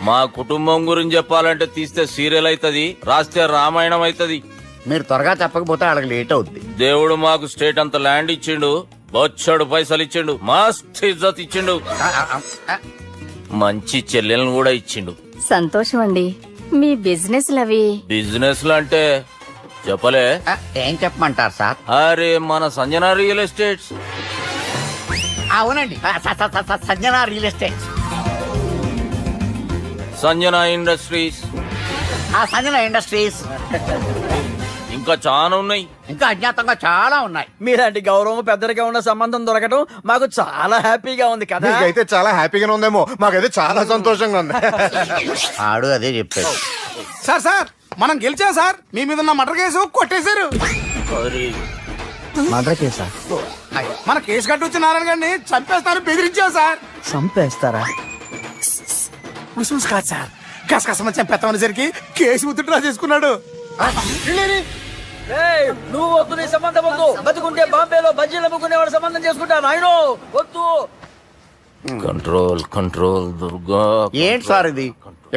మా కుటుంబం గురించి చెప్పాలంటే తీస్తే సీరియల్ అవుతుంది, రాస్తే రామాయణం అవుతుంది. మీరు త్వరగా చెప్పకపోతే వాళ్ళకి లేట్ అవుద్ది. దేవుడు మాకు స్టేట్ అంత ల్యాండ్ ఇచ్చిండు, బొచ్చడు పైసలు ఇచ్చిండు, మస్త్ ఇజ్జత్ ఇచ్చిండు, మంచి చెల్లెలను కూడా ఇచ్చిండు. సంతోషం అండి. మీ బిజినెస్ లవి బిజినెస్ లు అంటే చెప్పలే. ఏం చెప్పమంటారు సార్? అరే మన సంజన రియల్ ఎస్టేట్స్. అవునండి, Sanjana real estate, Sanjana industries, Sanjana industries, ఇంకా చాలా ఉన్నాయి. ఇంకా అజ్ఞాతంగా చాలా ఉన్నాయి. మీలాంటి గౌరవం పెద్దరిగా ఉన్న సంబంధం దొరకడం మాకు చాలా హ్యాపీగా ఉంది కదా. అయితే చాలా హ్యాపీగానే ఉందేమో, మాకైతే చాలా సంతోషంగా ఉంది. ఆడు అదే చెప్పాడు. సార్ సార్ మనం గెలిచాం సార్, మీ మీద ఉన్న మర్డర్ కేసు కొట్టేశారు. మర్డర్ కేసా? మన కేసు కట్టి వచ్చిన నారాయణ గారిని చంపేస్తారని బెదిరించాం సార్. చంపేస్తారా? ముస్లిమ్స్ కాదు సార్, కసకసమని చంపేస్తామనేసరికి కేసు విత్డ్రా చేసుకున్నాడు. నువ్వు వద్దు, నీ సంబంధం వద్దు. బతుకుంటే బాంబేలో బజ్జీలు అమ్ముకునేవాడు సంబంధం చేసుకుంటా నాయనో, వద్దు. Control control Durga. ఏంటి సార్ ఇది?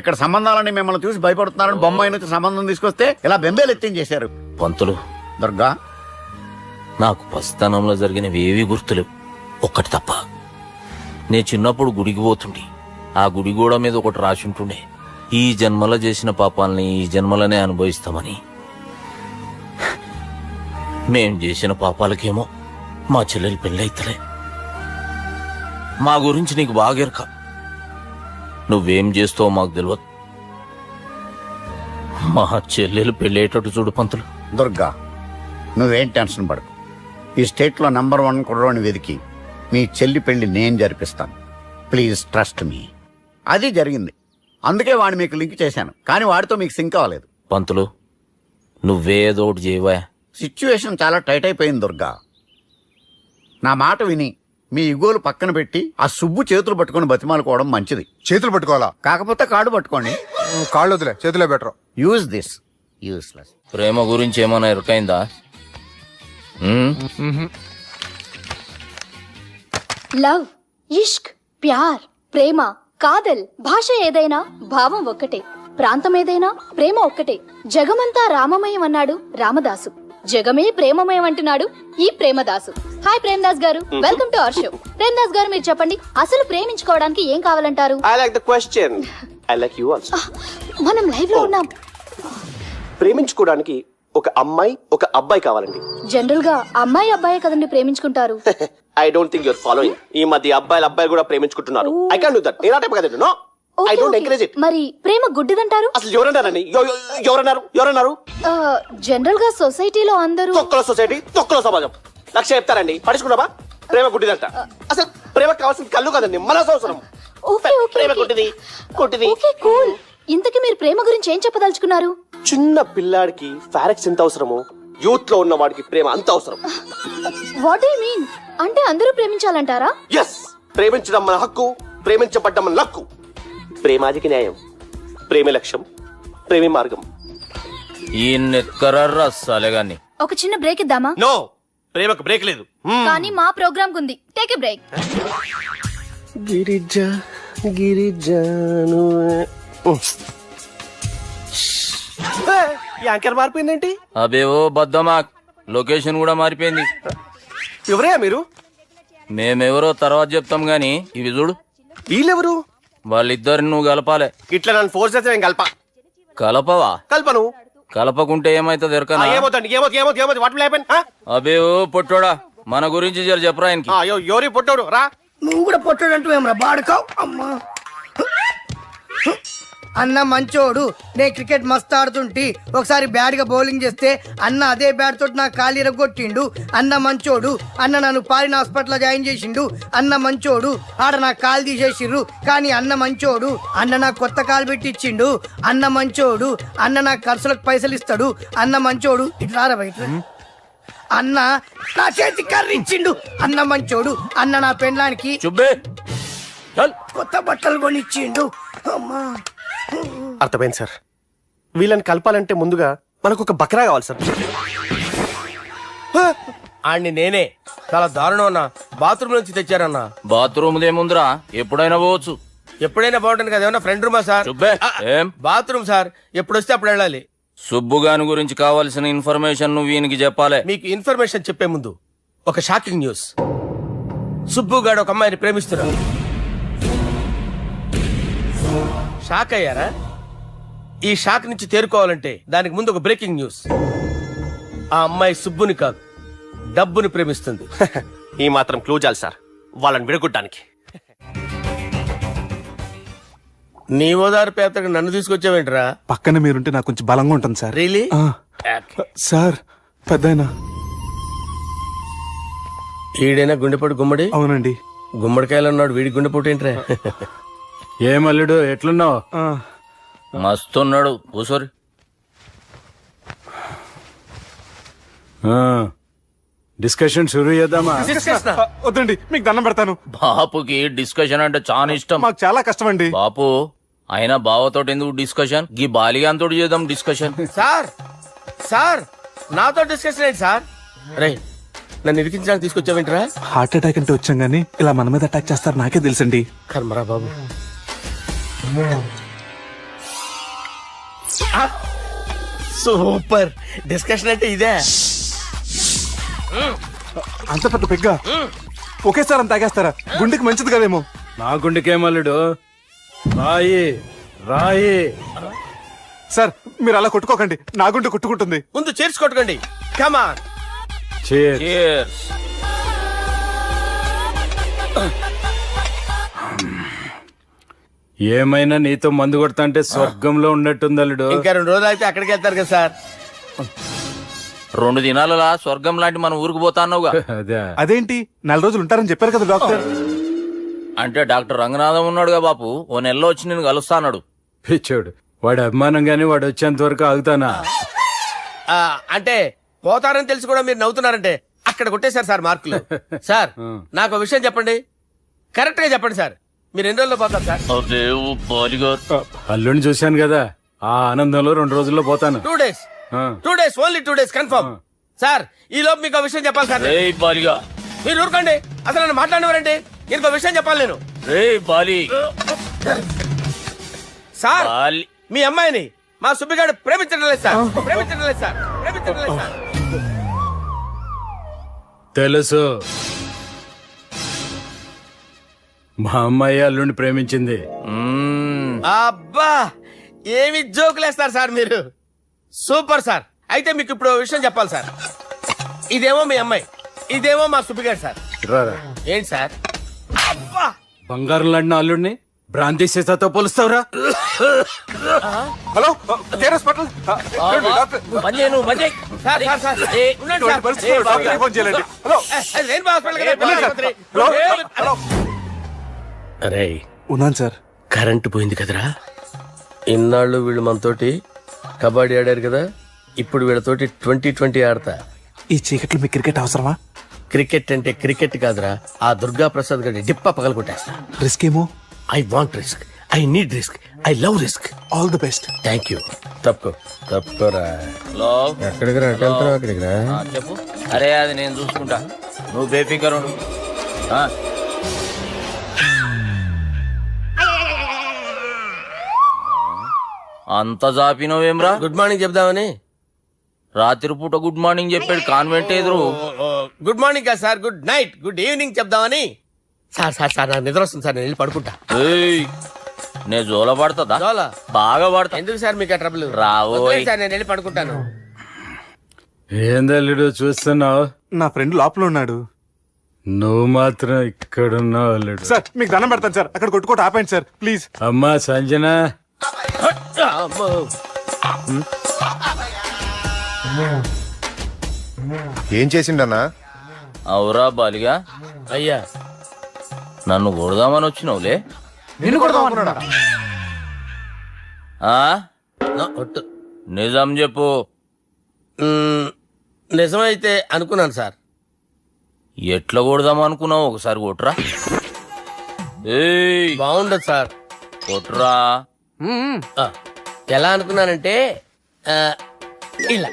ఇక్కడ సంబంధాలని మిమ్మల్ని చూసి భయపడుతున్నారని బొమ్మాయి నుంచి సంబంధం తీసుకొస్తే ఇలా బెంబేలు ఎత్తించేశారు. పంతులు, దుర్గా, నాకు పసితనంలో జరిగినవి ఏవి గుర్తులేవు, ఒక్కటి తప్ప. నేను చిన్నప్పుడు గుడికి పోతుండే, ఆ గుడి గోడ మీద ఒకటి రాసి ఉంటుండే, ఈ జన్మలో చేసిన పాపాలని ఈ జన్మలనే అనుభవిస్తామని. మేం చేసిన పాపాలకేమో మా చెల్లెలు పెళ్ళైతలే. మా గురించి నీకు బాగెరక, నువ్వేం చేస్తావో మాకు తెలియదు. మా చెల్లెలు పెళ్ళేటట్టు చూడు పంతులు. దుర్గా, నువ్వేం టెన్షన్ పడకు. ఈ స్టేట్ లో నంబర్ 1 కుర్రోని వెతికి మీ చెల్లి పెళ్లి నేను జరిపిస్తాను. Please trust me. అది జరిగింది, అందుకే వాడిని మీకు లింక్ చేశాను, కానీ వాడితో మీకు సింక్ అవ్వలేదు. పంతులు, నువ్వేదో ఒకటి చేయవా. సిచ్యువేషన్ చాలా టైట్ అయిపోయింది దుర్గా. నా మాట విని మీ ఇగోలు పక్కన పెట్టి ఆ సుబ్బు చేతులు పట్టుకొని బతిమాలుకోవడం మంచిది. చేతులు పట్టుకోవాలా? కాకపోతే కాడు పట్టుకోండి. కాళ్ళు వదిలే, చేతులే బెటర్. Use this. యూస్లెస్. ప్రేమ గురించి ఏమైనా ఎరుకైందా? లవ్, ఇష్క్, ప్యార్, ప్రేమ, కాదల్, భాష ఏదైనా భావం ఒక్కటే, ప్రాంతం ఏదైనా ప్రేమ ఒక్కటే. జగమంతా రామమయం అన్నాడు రామదాసు, జగమే ప్రేమమయం అంటున్నాడు ఈ ప్రేమదాసు. హాయ్ ప్రేమదాస్ గారు, welcome to our show. Premadasa గారు, మీరు చెప్పండి, అసలు ప్రేమించుకోవడానికి ఏం కావాలంటారు? I like the question. I like you also. మనం లైవ్ లో ఉన్నాం. ప్రేమించుకోవడానికి ఒక అమ్మాయి ఒక అబ్బాయి కావాలండి. జనరల్ గా అమ్మాయి అబ్బాయి కదండి ప్రేమించుకుంటారు. I don't think your following. ఈ మధ్య అబ్బాయిలు కూడా ప్రేమించుకుంటున్నారు. I can't do that. నేను ఆ టైప్ కదండి. No, I don't encourage it. మరి ప్రేమ గుడ్డిదంటారు? అసలు ఎవరన్నారండి? ఎవరన్నారు? జనరల్ గా సొసైటీలో అందరూ తొక్కల సొసైటీ, తొక్కల సమాజం లక్ష చెప్తారండి. పడుచుకున్నావా? ప్రేమ గుడ్డిదంట. అసలు ప్రేమ కావాల్సిన కళ్ళు కదండి, మనసు అవసరం. ప్రేమ గుడ్డిది. కూల్. ఇంతకీ మీరు ప్రేమ గురించి ఏం చెప్పదలుచుకున్నారు? చిన్న పిల్లాడికి ఫారెక్స్ ఎంత అవసరమో యూత్ లో ఉన్న వాడికి ప్రేమ అంత అవసరం. What you mean? అంటే అందరూ ప్రేమించాలంటారా? ఎస్, ప్రేమించడం మన హక్కు, ప్రేమించబడ్డం మన లక్కు. ప్రేమాదికి న్యాయం, ప్రేమ లక్ష్యం, ప్రేమ మార్గం. ఈ నెక్కరర్రా సాలేగాన్ని. ఒక చిన్న బ్రేక్ ఇద్దామా? నో, ప్రేమకు బ్రేక్ లేదు. కానీ మా ప్రోగ్రామ్ కుంది. Take a break. గిరిజాను యాంకర్ మారిపోయిందేంటి? అబేవో బద్దమా, లొకేషన్ కూడా మారిపోయింది. ఎవరయ్యా మీరు? మేమెవరో తర్వాత చెప్తాం గాని ఇవి చూడు. వీళ్ళెవరు? వాళ్ళిద్దరిని నువ్వు కలపాలే. ఇట్లా నన్ను ఫోర్స్ చేస్తే నేను కలపవా? కల్పను. కలపకుంటే ఏమైతుంది ఎరకనా? అబేవో పొట్టోడా, మన గురించి జర చెప్పరా ఆయనకి. ఎవరి పొట్టోడు రా. నువ్వు కూడా పొట్టాడు అంటూ ఏమరా బాడుకావు. అమ్మా అన్న మంచోడు, నేను క్రికెట్ మస్తు ఆడుతుంటి, ఒకసారి బ్యాట్ గా బౌలింగ్ చేస్తే అన్న అదే బ్యాట్ తోటి నా కాలు ఇరగొట్టిండు. అన్న మంచోడు, అన్న నన్ను పాలిన హాస్పిటల్ జాయిన్ చేసిండు. అన్న మంచోడు, ఆడ నా కాలు తీసేసిర్రు కానీ అన్న మంచోడు, అన్న నాకు కొత్త కాలు పెట్టిచ్చిండు. అన్న మంచోడు, అన్న నా ఖర్చులకు పైసలు ఇస్తాడు. అన్న మంచోడు, ఇట్లా బయట అన్న నా చేతి కర్రీ ఇచ్చిండు. అన్న మంచోడు, అన్న నా పెండ్లానికి. చల్. కొత్త బట్టలు కొనిచ్చిండు. అమ్మా అర్థమైంది సార్. వీళ్ళని కలపాలంటే ముందుగా మనకు ఒక బకరా కావాలి సార్. ఆడిని నేనే చాలా దారుణం అన్నా. బాత్రూమ్ నుంచి తెచ్చారన్నా. బాత్రూమ్ దేముందిరా, ఎప్పుడైనా పోవచ్చు. ఎప్పుడైనా బాగుంటుంది కదా. ఏమన్నా ఫ్రెండ్ రూమా సార్? సుబ్బే, ఏం? బాత్రూమ్ సార్, ఎప్పుడు వస్తే అప్పుడు వెళ్ళాలి. సుబ్బుగాని గురించి కావాల్సిన ఇన్ఫర్మేషన్ నువ్వు వీనికి చెప్పాలి. మీకు ఇన్ఫర్మేషన్ చెప్పే ముందు ఒక షాకింగ్ న్యూస్. సుబ్బుగాడు ఒక అమ్మాయిని ప్రేమిస్తున్నాడు. షాక్ అయ్యారా? ఈ షాక్ నుంచి తేరుకోవాలంటే దానికి ముందు ఒక బ్రేకింగ్ న్యూస్. ఆ అమ్మాయి సుబ్బుని కాదు, డబ్బుని ప్రేమిస్తుంది. ఈ మాత్రం క్లూ చాలు సార్ వాళ్ళని విడగొట్టడానికి. నీ ఓదారు పేదకు నన్ను తీసుకొచ్చావేంట్రా? పక్కన మీరుంటే నాకు కొంచెం బలంగా ఉంటుంది సార్. రియలీ? సార్ పెద్దయినా. ఈడైనా గుండెపోటు గుమ్మడి? అవునండి. గుమ్మడికాయలు అన్నాడు, వీడి గుండెపోటు ఏంట్రా? ఏమల్లుడు ఎట్లున్నావు? మస్తున్నాడు, కూసోరి. డిస్కషన్ షురూ చేద్దామా? వద్దండి, మీకు దండం పెడతాను. బాపుకి డిస్కషన్ అంటే చాలా ఇష్టం. మాకు చాలా కష్టం అండి. బాపు అయినా బావతోటి ఎందుకు డిస్కషన్? గీ బాలిగాంతో చేద్దాం డిస్కషన్. సార్ సార్ నాతో డిస్కషన్ ఏంటి సార్? రే, నన్ను ఇరికించడానికి తీసుకొచ్చావేంట్రా? హార్ట్ అటాక్ అంటే వచ్చాం గానీ ఇలా మన మీద అటాక్ చేస్తారు నాకే తెలుసండి. కర్మరా బాబు. సూపర్ డిస్కషన్ అంటే ఇదే. అంత పెద్ద పెగ్గ ఒకేసారి అంత తాగేస్తారా? గుండెకి మంచిది కదేమో. నా గుండెకేమల్లుడు, రాయి రాయి. సార్ మీరు అలా కొట్టుకోకండి, నా గుండె కొట్టుకుంటుంది. ముందు చేర్చుకొట్టుకోండి. కమాన్. Cheers. ఏమైనా నీతో మందు కొడతా అంటే స్వర్గంలో ఉన్నట్టుంది అల్లుడు. ఇంకా 2 రోజులు అయితే అక్కడికి వెళ్తారు కదా సార్. 2 దినాలలా స్వర్గం లాంటి మన ఊరికి పోతా అన్నావుగా. అదే అదేంటి 4 రోజులు ఉంటారని చెప్పారు కదా డాక్టర్. అంటే డాక్టర్ రంగనాథం ఉన్నాడుగా బాపు, ఓ నెలలో వచ్చి నేను కలుస్తా అన్నాడు. పిచ్చోడు, వాడు అభిమానం గాని వాడు వచ్చేంత వరకు ఆగుతానా? అంటే పోతారని తెలిసి కూడా మీరు నవ్వుతున్నారంటే అక్కడ కొట్టేశారు సార్ మార్కులు. సార్ నాకు విషయం చెప్పండి, కరెక్ట్ గా చెప్పండి సార్. మీరు ఎన్ని రోజుల్లో పోతారు సార్? అల్లుడిని చూశాను కదా, ఆ ఆనందంలో 2 రోజుల్లో పోతాను. 2 days. 2 days, only 2 days confirm. Sir ఈ లోపు మీకు విషయం చెప్పాలి సార్. మీరు ఊరుకోండి, అసలు నన్ను మాట్లాడినవారంటే ఇంకో విషయం చెప్పాలి నేను. సార్ మీ అమ్మాయిని మా సుబ్బిగాడు ప్రేమించడం లేదు సార్. ప్రేమించడం లేదు సార్. ప్రేమించడం లేదు సార్. తెలుసు, మా అమ్మాయి అల్లుడిని ప్రేమించింది. అబ్బా ఏమి జోకులేస్తారు సార్ మీరు. Super sir. అయితే మీకు ఇప్పుడు ఓ విషయం చెప్పాలి సార్. ఇదేమో మీ అమ్మాయి, ఇదేమో మా సుబ్బిగాడు సార్. రారా. ఏంటి సార్? అబ్బా బంగారం లాంటి అల్లుడిని భ్రాంతి సీతతో పోలుస్తావురా? హలో కేరస్ పటల్ ఫోన్ చేయాలండి. హలో అరే ఉన్నాను సార్. కరెంటు పోయింది కదరా. ఇన్నాళ్ళు వీళ్ళు మనతోటి కబడ్డీ ఆడారు కదా, ఇప్పుడు వీళ్ళతోటి 2020 ఆడతా. ఈ చీకట్లో మీకు క్రికెట్ అవసరమా? క్రికెట్ అంటే క్రికెట్ కాదురా, ఆ దుర్గా ప్రసాద్ గారి డిప్ప పగల కొట్టేస్తా. రిస్క్ ఏమో. I want risk, I need risk, I love risk. All the best. Thank you. తప్పుకోరా. ఎక్కడికి రా? అక్కడికి రా. చెప్పు. అరే అది నేను చూసుకుంటా, నువ్వు బేఫికర్ ఉండు. అంత జాపినవేమ్రా? గుడ్ మార్నింగ్ చెప్దామని. రాత్రి పూట గుడ్ మార్నింగ్ చెప్పాడు కాన్వెంట్ ఎదురు. గుడ్ మార్నింగ్ కాదు sir, good night, good evening చెప్దామని. సార్ సార్ సార్ నాకు నిద్ర వస్తుంది సార్, నేను వెళ్ళి పడుకుంటా. నేను జోల పడుతుందా? జోలా? బాగా పడతా. ఎందుకు సార్ మీకు ఆ ట్రబుల్? రావోయ్ సార్, నేను వెళ్ళి పడుకుంటాను. ఏందల్లుడు చూస్తున్నావు? నా ఫ్రెండ్ లోపల ఉన్నాడు. నువ్వు మాత్రం ఇక్కడున్నావు అల్లుడు. సార్ మీకు దండం పెడతాను సార్, అక్కడ కొట్టుకోట ఆపండి సార్ ప్లీజ్. అమ్మా సంజన, ఏం చేసిండన్నా? అవురా బాలిగా, అయ్యా నన్ను కొడదామని వచ్చినావులే. నిన్ను కొడదామన్నాడా? నిజం చెప్పు. నిజమైతే అనుకున్నాను సార్. ఎట్లా కొడదాం అనుకున్నావు ఒకసారి కొట్రా. ఏయ్ బాగుండదు సార్. కొట్రా. ఆ, ఎలా అనుకున్నానంటే ఆ, ఇలా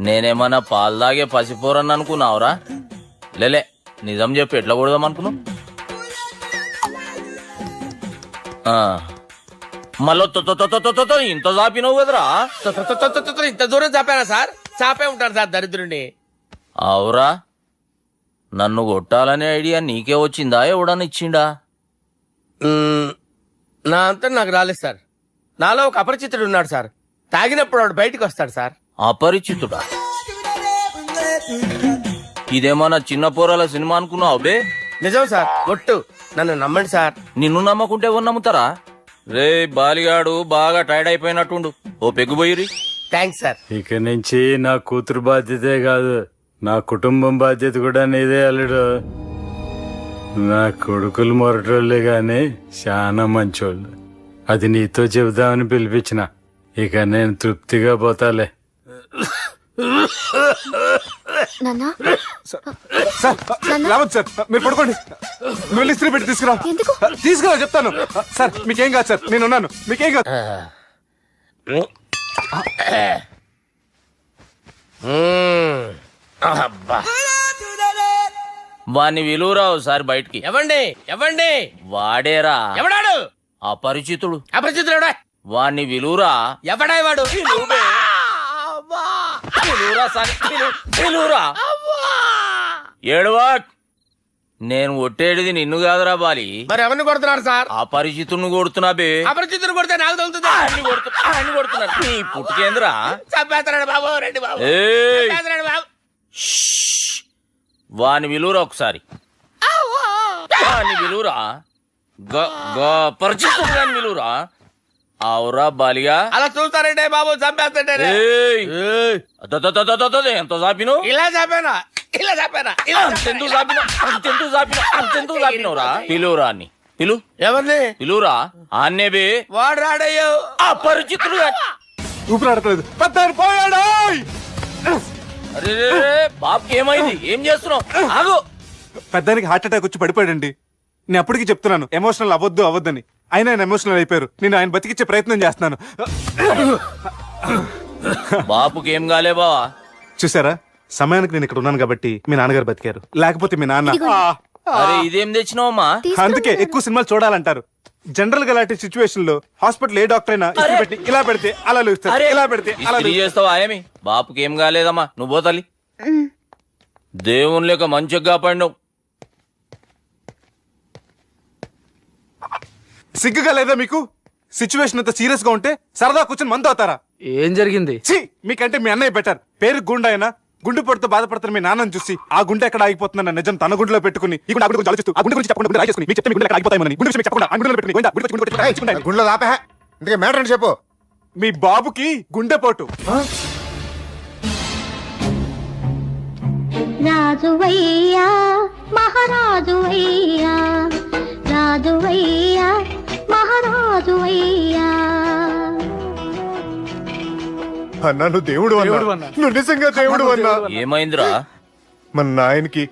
నేనేమన్నా పాలు తాగే పసిపోరని అనుకున్నావురా? లేలే, నిజం చెప్పి ఎట్లా కొడదాం అనుకున్నావు? మళ్ళీ ఇంత చాపినావు కదరా? ఇంత దూరం చాపానా సార్? చాపే ఉంటాను సార్ దరిద్రుడిని. అవురా, నన్ను కొట్టాలనే ఐడియా నీకే వచ్చిందా? ఎవడన్నా ఇచ్చిండా? నా అంతా నాకు రాలేదు సార్. నాలో ఒక అపరిచితుడు ఉన్నాడు సార్. తాగినప్పుడు వాడు బయటికి వస్తాడు సార్. అపరిచితుడా? ఇదేమన్నా చిన్న పోరాల సినిమా అనుకున్నావు బే? నిజం సార్, ఒట్టు, నన్ను నమ్మండి సార్. నిన్ను నమ్మకుంటే ఎవరు నమ్ముతారా? రే బాలిగాడు బాగా టైర్డ్ అయిపోయినట్టుండు, ఓ పెగ్గుబోయిరి. Thanks sir. ఇక నుంచి నా కూతురు బాధ్యతే కాదు, నా కుటుంబం బాధ్యత కూడా నీదే అల్లుడు. నా కొడుకులు మొరటోళ్ళే గాని చాలా మంచోళ్ళు. అది నీతో చెబుదామని పిలిపించిన. ఇక నేను తృప్తిగా పోతాలే. నాన్నా సార్ రావద్దు సార్, మీరు పడుకోండి. నువ్వు ఇస్త్రీ పెట్టి తీసుకురా. తీసుకురా చెప్తాను. సార్ మీకేం కాదు సార్, నేనున్నాను, మీకేం కాదు. వాణ్ణి విలువరావు సార్ బయటికి. ఎవండి వాడేరా ఎవడాడు? అపరిచితుడు. అపరిచితుడు వాణ్ణి విలువరా. ఎవడా వాడు? విలువరా. ఏడవా, నేను ఒట్టేడిది నిన్ను కాదురా బాలి. మరి ఎవరిని కొడుతున్నారు సార్? అపరిచితుడిని కొడుతున్నా బే. అపరిచితుడు కొడితే నాకు తగులుతుంది. కొడుతున్నా నీ పుట్టుకేంద్రా? చంపేస్తాడు బాబు, రండి బాబు. ఏయ్, చంపేస్తాడు బాబు. వాని విలువరా ఒకసారి. వాని విలువరా. పరిచితుడు గాని విలువరా. అవురా బాలిగా. అలా చూస్తారంటే బాబు, చంపేస్తాడే. ఎంత చాపిను? ఇలా చంపానా? ఇలా చంపానా? అంతెందుకు చాపినవురా? పిలువురా అన్ని పిలు. ఎవరిని పిలువురా అన్నే బే. వాడు రాడయ్యో. అపరిచితుడు. ఊపిరాడట్లేదు, పెద్ద పోయాడు. అరే బాబుకి ఏమైంది? ఏం చేస్తున్నావు? ఆగు. పెద్దానికి హార్ట్ అటాక్ వచ్చి పడిపోయాడండి. నేను అప్పటికి చెప్తున్నాను ఎమోషనల్ అవ్వద్దని. అయినా ఆయన ఎమోషనల్ అయిపోయారు. నేను ఆయన బతికిచ్చే ప్రయత్నం చేస్తున్నాను. బాబుకి ఏం కాలే బావా? చూసారా, సమయానికి నేను ఇక్కడ ఉన్నాను కాబట్టి మీ నాన్నగారు బతికారు. లేకపోతే మీ నాన్న. అరే ఇదేం తెచ్చినావమ్మా? అందుకే ఎక్కువ సినిమాలు చూడాలంటారు. జనరల్ గా ఇలాంటి సిచ్యువేషన్ లో హాస్పిటల్ ఏ డాక్టర్ అయినా ఇస్త్రీ పెట్టి ఇలా పెడితే అలా లేస్తారు, ఇలా పెడితే అలా ఇస్త్రీ చేస్తావా ఏమి? బాపుకి ఏం కాలేదమ్మా, నువ్వు పోతల్లి. దేవుని లేక మంచిగా కాపాడినావు. సిగ్గుగా లేదా మీకు? సిచ్యువేషన్ అంత సీరియస్ గా ఉంటే సరదా కూర్చొని మందు అవుతారా? ఏం జరిగింది? ఛీ, మీకంటే మీ అన్నయ్య బెటర్. పేరు గుండె అయినా గుండె పొడితో బాధపడుతున్న మీ నాన్నని చూసి ఆ గుండె ఎక్కడ ఆగిపోతుందన్న నిజం తన గుండెలో పెట్టుకుని ఈ గుండె గురించి ఆలోచిస్తూ ఆ గుండె గురించి చెప్పకుండా గుండె రాజేసుకుని మీకు చెప్తే మీ గుండె ఆగిపోతాయని గుండె విషయం చెప్పకుండా ఆ గుండెలో పెట్టుకుని గుండెలో ఆపే. ఇందుకే మ్యాటర్ అని చెప్పు. మీ బాబుకి గుండెపోటు. రాజువయ్యా మహారాజువయ్యా, రాజువయ్యా మహారాజువయ్యా. అన్నా నువ్వు దేవుడు అన్నా, నువ్వు నిజంగా దేవుడు అన్నా. ఏమైందిరా? మన నాయనకి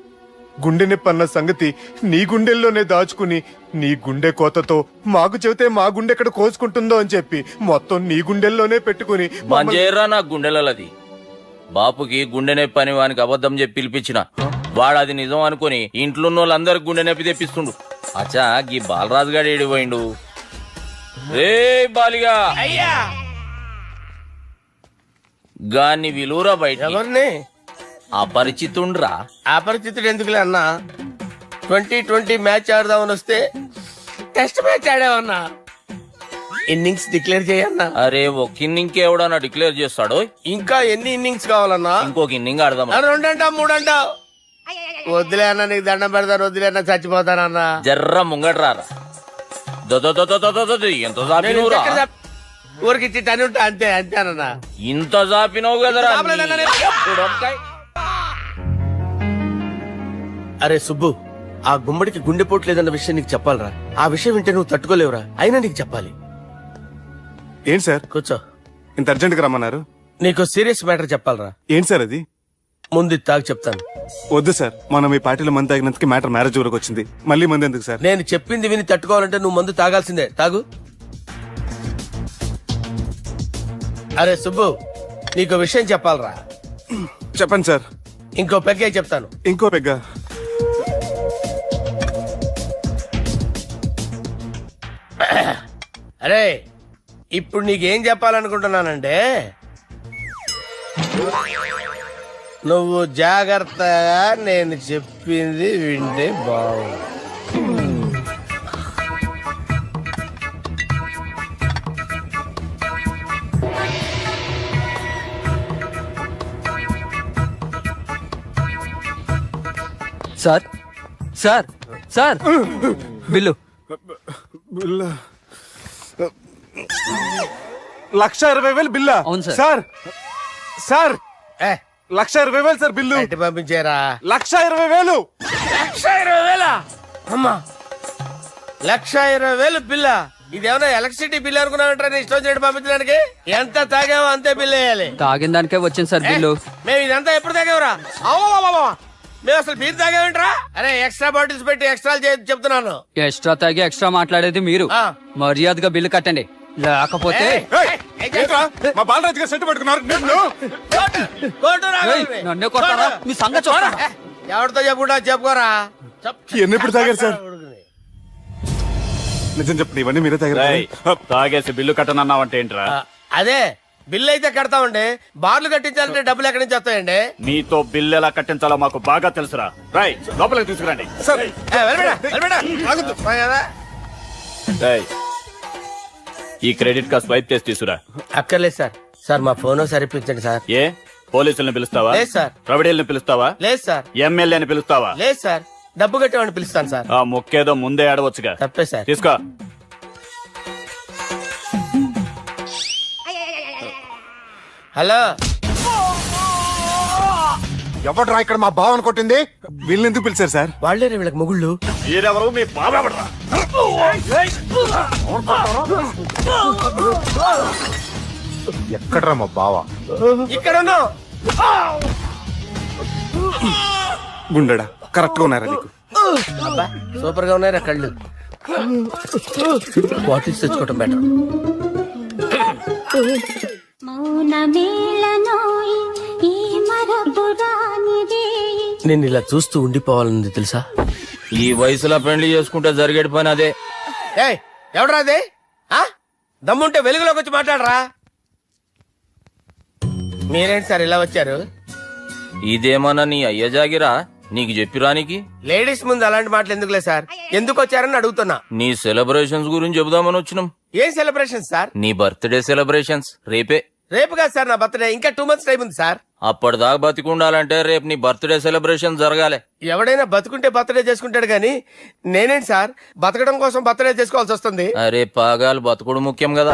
గుండె నొప్పి అన్న సంగతి నీ గుండెల్లోనే దాచుకుని నీ గుండె కోతతో మాకు చెబితే మా గుండె ఎక్కడ కోసుకుంటుందో అని చెప్పి మొత్తం నీ గుండెల్లోనే పెట్టుకుని మంజేరా నా గుండెలది. బాపుకి గుండె నొప్పి అని వానికి అబద్ధం చెప్పి పిలిపించిన వాడు అది నిజం అనుకుని ఇంట్లో వాళ్ళందరికి గుండె నొప్పి తెప్పిస్తుండు. అచ్చా గీ బాలరాజు గారు ఏడిపోయిండు. రే బాలిగా, అయ్యా గాన్ని విలువరా బయట. ఎవరిని? అపరిచితుండ్రా. అపరిచితుడు ఎందుకులే అన్నా? 2020 మ్యాచ్ ఆడదామని వస్తే టెస్ట్ మ్యాచ్ ఆడామన్నా. ఇన్నింగ్స్ డిక్లేర్ చేయన్నా. అరే ఒక ఇన్నింగ్ ఎవడన్నా డిక్లేర్ చేస్తాడు? ఇంకా ఎన్ని ఇన్నింగ్స్ కావాలన్నా? ఇంకొక ఇన్నింగ్ ఆడదాం. 2 అంటావు 3 అంటావు. వద్దులే అన్న, నీకు దండం పెడతాను. వద్దులే అన్న, చచ్చిపోతానన్నా. జర్ర ముంగట్రారా. ఎంత చాపినవురా? ఊరికి ఇచ్చి టని ఉంటా అంతే అంతేనన్నా. ఇంత చాపినవు కదరా. అరే సుబ్బు, ఆ గుమ్మడికి గుండెపోటు లేదన్న విషయం నీకు చెప్పాలరా. ఆ విషయం వింటే నువ్వు తట్టుకోలేవురా. అయినా నీకు చెప్పాలి. ఏంటి సార్ కూర్చో. ఇంత అర్జెంట్ గా రమ్మన్నారు? నీకు సీరియస్ మ్యాటర్ చెప్పాలరా. ఏంటి సార్ అది? ముందు తాగు చెప్తాను. వద్దు సార్, మనం ఈ పార్టీలో మంది తాగినందుకు మ్యాటర్ మ్యారేజ్ వరకు వచ్చింది. మళ్ళీ మంది ఎందుకు సార్? నేను చెప్పింది విని తట్టుకోవాలంటే నువ్వు మందు తాగాల్సిందే. తాగు. అరే సుబ్బు, నీకు విషయం చెప్పాలరా. చెప్పండి సార్. ఇంకో పెగ్గే చెప్తాను. ఇంకో పెగ్గ? అరే ఇప్పుడు నీకేం చెప్పాలనుకుంటున్నానంటే, నువ్వు జాగ్రత్తగా నేను చెప్పింది వింటే బాగుంది. Sir sir sir bill. బిల్లా 1,20,000 బిల్లా? అవును సార్. సార్ సార్ ఏ 1,20,000 సార్ బిల్లు. బయట పంపించారా? 1,20,000. 1,20,000? అమ్మా, 1,20,000 బిల్లా? ఇదేమన్నా ఎలక్ట్రిసిటీ బిల్ అనుకున్నామంటారా? నీ ఇష్టం వచ్చినట్టు పంపించడానికి. ఎంత తాగామో అంతే బిల్ వేయాలి. తాగిన దానికే వచ్చింది సార్ బిల్లు. మేము ఇదంతా ఎప్పుడు తాగావురా? మేము అసలు మీరు తాగామంటారా? అరే ఎక్స్ట్రా బాటిల్స్ పెట్టి ఎక్స్ట్రా చెప్తున్నాను. ఎక్స్ట్రా తాగి ఎక్స్ట్రా మాట్లాడేది మీరు. ఆ. మర్యాదగా బిల్లు కట్టండి, లేకపోతే ఏంట్రా మా బాలరాజు గారు సెట్ పట్టుకున్నారు? ఏయ్, నన్నే కొడతారా? మీ సంగతి చూడరా? ఎవరితో చెప్పుకుంటా చెప్పుకోరా. ఎన్ని ఎప్పుడు తాగారు సార్? నిజం చెప్పండి, ఇవన్నీ మీరే తాగారు? తాగేసి బిల్లు కట్టనన్నావంటే ఏంట్రా? అదే బిల్లు అయితే కడతామండి, బార్లు కట్టించాలంటే డబ్బులు ఎక్కడి నుంచి వస్తాయండి? నీతో బిల్లు ఎలా కట్టించాలో మాకు బాగా తెలుసురా. రాయ్ లోపలికి తీసుకురండి. ఈ క్రెడిట్ కార్డ్ స్వైప్ చేసి తీసుకురా. అక్కర్లేదు సార్. సార్ మా ఫోన్ సరిపించండి సార్. ఏ పోలీసుల్ని పిలుస్తావా? లేదు సార్. ప్రొవిడీల్ని పిలుస్తావా? లేదు సార్. ఎమ్మెల్యేని పిలుస్తావా? లేదు సార్. డబ్బు కట్టేవాడిని పిలుస్తాను సార్. ఆ మొక్కేదో ముందే ఆడవచ్చుగా. తప్పే సార్. తీసుకో. హలో, ఎవడ్రా ఇక్కడ మా బావని కొట్టింది? వీళ్ళని ఎందుకు పిలిచారు సార్? వాళ్ళే వీళ్ళకి మొగుళ్ళు. మీరెవరు? మీ బాబెవడ్రా? ఎక్కడ్రా మా బావ? ఇక్కడ ఉన్నావు. గుండెడా కరెక్ట్ గా ఉన్నారా నీకు? అబ్బా సూపర్ గా ఉన్నారా కళ్ళు. బాటిల్స్ తెచ్చుకోవటం బెటర్. నేను ఇలా చూస్తూ ఉండిపోవాలని తెలుసా? ఈ వయసులో పెళ్లి చేసుకుంటే జరిగేటి పని అదే. ఏయ్ ఎవడరా అదే? దమ్ముంటే వెలుగులోకి వచ్చి మాట్లాడరా. మీరేంటి సార్ ఇలా వచ్చారు? ఇదేమన్నా నీ అయ్య జాగిరా నీకు చెప్పిరానికి? లేడీస్ ముందు అలాంటి మాటలు ఎందుకులే సార్, ఎందుకు వచ్చారని అడుగుతున్నా. నీ సెలబ్రేషన్స్ గురించి చెబుదామని వచ్చినాం. ఏం సెలబ్రేషన్ సార్? నీ బర్త్డే సెలబ్రేషన్స్ రేపే. రేపు కాదు సార్ నా బర్త్డే, ఇంకా 2 months టైం ఉంది సార్. అప్పటిదాకా బతికుండాలంటే రేపు నీ బర్త్డే సెలబ్రేషన్ జరగాలి. ఎవడైనా బతుకుంటే బర్త్డే చేసుకుంటాడు గానీ నేనేంటి సార్ బతకడం కోసం బర్త్డే చేసుకోవాల్సి వస్తుంది? అరే పాగాలు బతుకుడు ముఖ్యం కదా.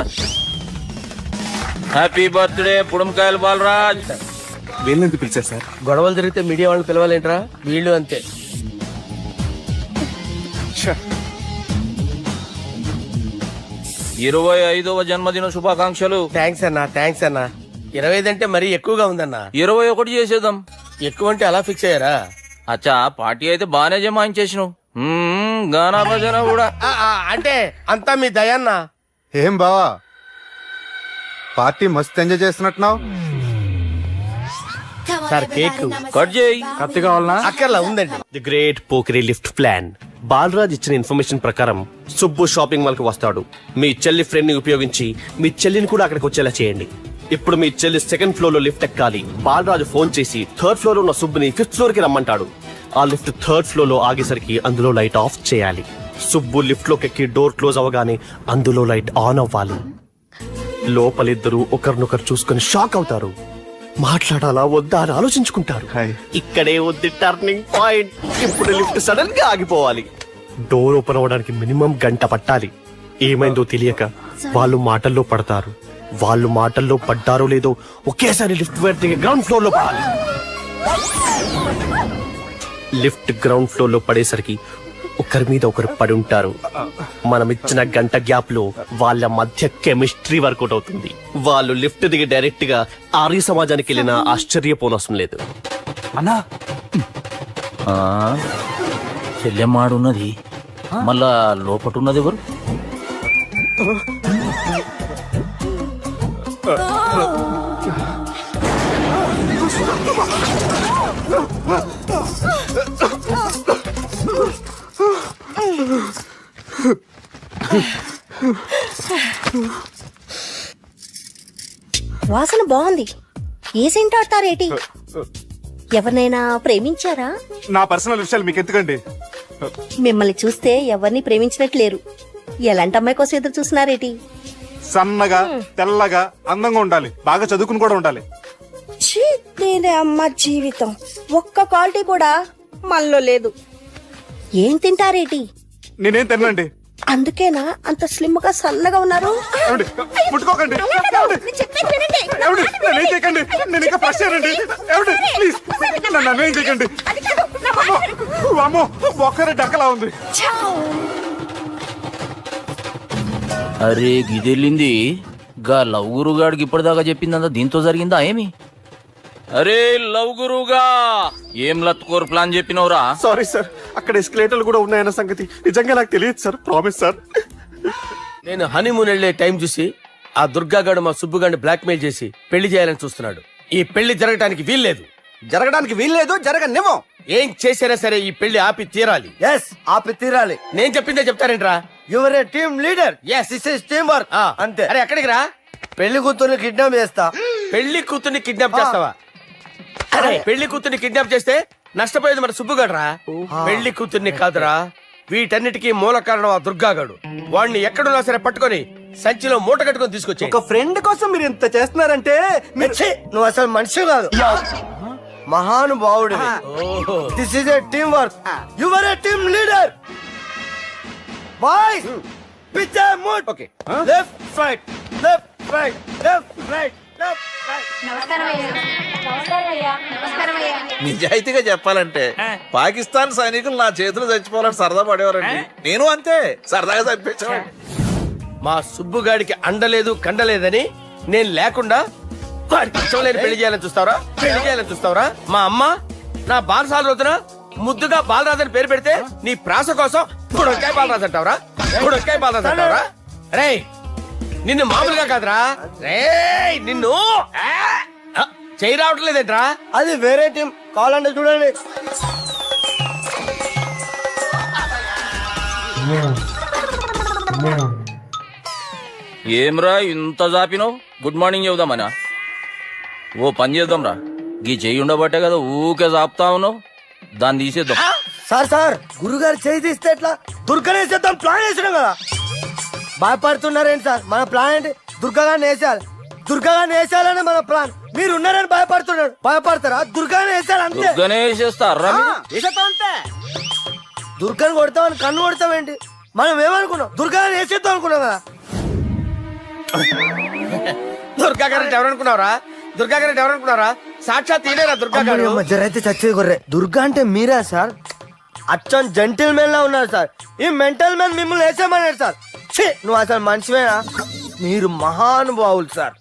హ్యాపీ బర్త్డే పుడంకాయలు బాలరాజ్. వీళ్ళని ఎందుకు పిలిచారు సార్? గొడవలు జరిగితే మీడియా వాళ్ళని పిలవాలేంట్రా? వీళ్ళు అంతే. 25వ జన్మదిన శుభాకాంక్షలు. థ్యాంక్స్ అన్నా, థ్యాంక్స్ అన్నా. 25 అంటే మరీ ఎక్కువగా ఉందన్నా. 21 చేసేద్దాం. ఎక్కువ అంటే అలా ఫిక్స్ అయ్యారా? అచ్చా పార్టీ అయితే బానే జమాయించేసినావు. గానా భజన కూడా. అంటే అంతా మీ దయన్నా. ఏం బావా పార్టీ మస్తు ఎంజాయ్ చేస్తున్నట్టున్నావు. సార్ కేక్ కట్ చేయి. కత్తి కావాలనా? అక్కర్లా ఉందండి. ది గ్రేట్ పోకరీ లిఫ్ట్ ప్లాన్. బాలరాజ్ ఇచ్చిన ఇన్ఫర్మేషన్ ప్రకారం సుబ్బు షాపింగ్ మాల్ కి వస్తాడు. మీ చెల్లి ఫ్రెండ్ ని ఉపయోగించి మీ చెల్లిని కూడా అక్కడికి వచ్చేలా చేయండి. ఇప్పుడు మీ చెల్లి 2nd ఫ్లోర్ లో లిఫ్ట్ ఎక్కాలి. బాలరాజు ఫోన్ చేసి 3rd ఫ్లోర్ లో ఉన్న సుబ్బుని 5th ఫ్లోర్ కి రమ్మంటాడు. ఆ లిఫ్ట్ 3rd ఫ్లోర్ లో ఆగేసరికి అందులో లైట్ ఆఫ్ చేయాలి. సుబ్బు లిఫ్ట్ లోకి ఎక్కి డోర్ క్లోజ్ అవ్వగానే అందులో లైట్ ఆన్ అవ్వాలి. లోపలిద్దరూ ఒకరినొకరు చూసుకుని షాక్ అవుతారు. మాట్లాడాలా వద్దా అని ఆలోచించుకుంటారు. ఇక్కడే ఉంది టర్నింగ్ పాయింట్. ఇప్పుడు లిఫ్ట్ సడన్ గా ఆగిపోవాలి. డోర్ ఓపెన్ అవ్వడానికి మినిమం గంట పట్టాలి. ఏమైందో తెలియక వాళ్ళు మాటల్లో పడతారు. వాళ్ళు మాటల్లో పడ్డారో లేదో ఒకేసారి లిఫ్ట్ గ్రౌండ్ ఫ్లోర్ లో పడాలి. లిఫ్ట్ గ్రౌండ్ ఫ్లోర్ లో పడేసరికి ఒకరి మీద ఒకరు పడి ఉంటారు. మనం ఇచ్చిన గంట గ్యాప్ లో వాళ్ళ మధ్య కెమిస్ట్రీ వర్కౌట్ అవుతుంది. వాళ్ళు లిఫ్ట్ దిగి డైరెక్ట్ గా ఆర్య సమాజానికి వెళ్ళినా ఆశ్చర్యపోనవసరం లేదు. అన్నా చెల్లెమ్మాడున్నది మళ్ళా లోపటున్నది ఎవరు? వాసన బాగుంది. ఏ సెంట్ ఆడతారేటి? ఎవరినైనా ప్రేమించారా? నా పర్సనల్ విషయాలు మీకు ఎందుకండి? మిమ్మల్ని చూస్తే ఎవరిని ప్రేమించినట్లేరు. ఎలాంటి అమ్మాయి కోసం ఎదురు చూస్తున్నారేటి? సన్నగా తెల్లగా అందంగా ఉండాలి, బాగా చదువుకుని కూడా ఉండాలి. నేనే అమ్మ జీవితం ఒక్క క్వాలిటీ కూడా మనలో లేదు. ఏం తింటారేటి? నేనేం తినండి. అందుకేనా అంత స్లిమ్ గా సన్నగా ఉన్నారు? ముట్టుకోకండి, నేనేం చేయకండి. నేను ఇంకా ఫస్ట్ ఇయర్ అండి. ప్లీజ్ నన్ను ఏం చేయకండి. అమ్మో ఒక్కరే డక్కలా ఉంది. అరే గిదెళ్ళింది గా లవ్ గురుగాడికి ఇప్పటిదాకా చెప్పిందంతా దీంతో జరిగిందా ఏమి? అరే లవ్ గురుగా ఏం లత్కోర్ ప్లాన్ చెప్పినవురా? సారీ సార్, అక్కడ ఎస్కలేటర్లు కూడా ఉన్నాయన్న సంగతి నిజంగా నాకు తెలియదు సార్. Promise sir. నేను హనీమూన్ వెళ్లే టైం చూసి ఆ దుర్గాగాడు మా సుబ్బుగాడిని బ్లాక్మెయిల్ చేసి పెళ్లి చేయాలని చూస్తున్నాడు. ఈ పెళ్లి జరగటానికి వీల్లేదు. జరగడానికి వీల్లేదు, జరగనివ్వం. ఏం చేసినా సరే ఈ పెళ్లి ఆపి తీరాలి. ఎస్, ఆపి తీరాలి. నేను చెప్పిందే చెప్తారేంట్రా? Your a team leader. Yes. This is team work. అంతే. అరే ఎక్కడికి రా? పెళ్లి కూతుర్ని కిడ్నాప్ చేస్తా. పెళ్లి కూతుర్ని కిడ్నాప్ చేస్తావా? అరే పెళ్లి కూతుర్ని కిడ్నాప్ చేస్తే నష్టపోయేది మన సుబ్బుగాడ్రా. పెళ్లి కూతుర్ని కాదురా, వీటన్నిటికీ మూల కారణం ఆ దుర్గాగాడు. వాడిని ఎక్కడున్నా సరే పట్టుకొని సంచిలో మూట కట్టుకొని తీసుకొచ్చి. ఒక ఫ్రెండ్ కోసం మీరు ఇంత చేస్తున్నారంటే నువ్వు అసలు మనిషి కాదు, మహానుభావుడు. This is a team work. Your a team leader. Boys pitch mood. Okay, left right left right left right left right. నిజాయితీగా చెప్పాలంటే పాకిస్తాన్ సైనికులు నా చేతులు చచ్చిపోవాలని సరదా పడేవారండి. నేను అంతే సరదాగా చంపించేవాడిని. మా సుబ్బుగాడికి అండలేదు కండలేదని నేను లేకుండా వాడికి ఇష్టం లేని పెళ్లి చేయాలని చూస్తావరా? పెళ్లి చేయాలని చూస్తావరా? మా అమ్మ నా బాలసాల రోజున ముద్దుగా బాలరాజు అని పేరు పెడితే నీ ప్రాస కోసం బుడక్కాయ బాలరాజు అంటావరా? బుడక్కాయ బాలరాజు అంటావరా? రే నిన్ను మామూలుగా కాదురా, రే నిన్ను చేయి రావట్లేదేంట్రా? అది వేరే టీం, కావాలంటే చూడండి. ఏమ్రా ఇంత జాపినావు? Good morning చెబుదామనా? ఓ పని చేద్దాంరా, గీ చెయ్యి ఉండబట్టే కదా ఊకే జాపుతా ఉన్నావు. దాన్ని తీసేద్దాం. సార్ గురుగారు చేయి తీస్తే ఎట్లా? దుర్గనేసేద్దాం ప్లాన్ వేసినాం కదా. భయపడుతున్నారేంటి సార్? మన ప్లాన్ ఏంటి? దుర్గాని వేసేయాలి. దుర్గాని వేసేయాలని మన ప్లాన్. మీరు ఉన్నారని భయపడుతున్నాడు. భయపడతారా? దుర్గాని వేసేయాలి అంతే. దుర్గనే వేసేస్తారా? వేసేద్దాం అంతే. దుర్గాని కొడతామని కన్ను కొడతామేంటి? మనం ఏమనుకున్నాం? దుర్గాని వేసేద్దాం అనుకున్నాం కదా. దుర్గా గారు ఎవరనుకున్నారా? దుర్గా గారు ఎవరనుకున్నారా? సాక్షాత్ ఈడేరా దుర్గా గారు. మధ్యరైతే చచ్చేది గొర్రె. దుర్గా అంటే మీరా సార్? అచ్చం జెంటిల్ మెన్ లా ఉన్నారు సార్. ఈ మెంటల్ మెన్ మిమ్మల్ని వేసేమన్నాడు సార్. నువ్వు అసలు మనిషివేనా? మీరు మహానుభావులు సార్.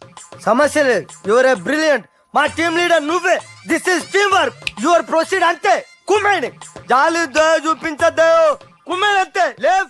సమస్య లేదు. Your a brilliant. మా టీమ్ లీడర్ నువ్వే. This is team work. Your proceed అంతే. కుమ్మేయండి. జాలి చూపించద్దు. కుమ్మేయండి అంతే. లేఫ్ట్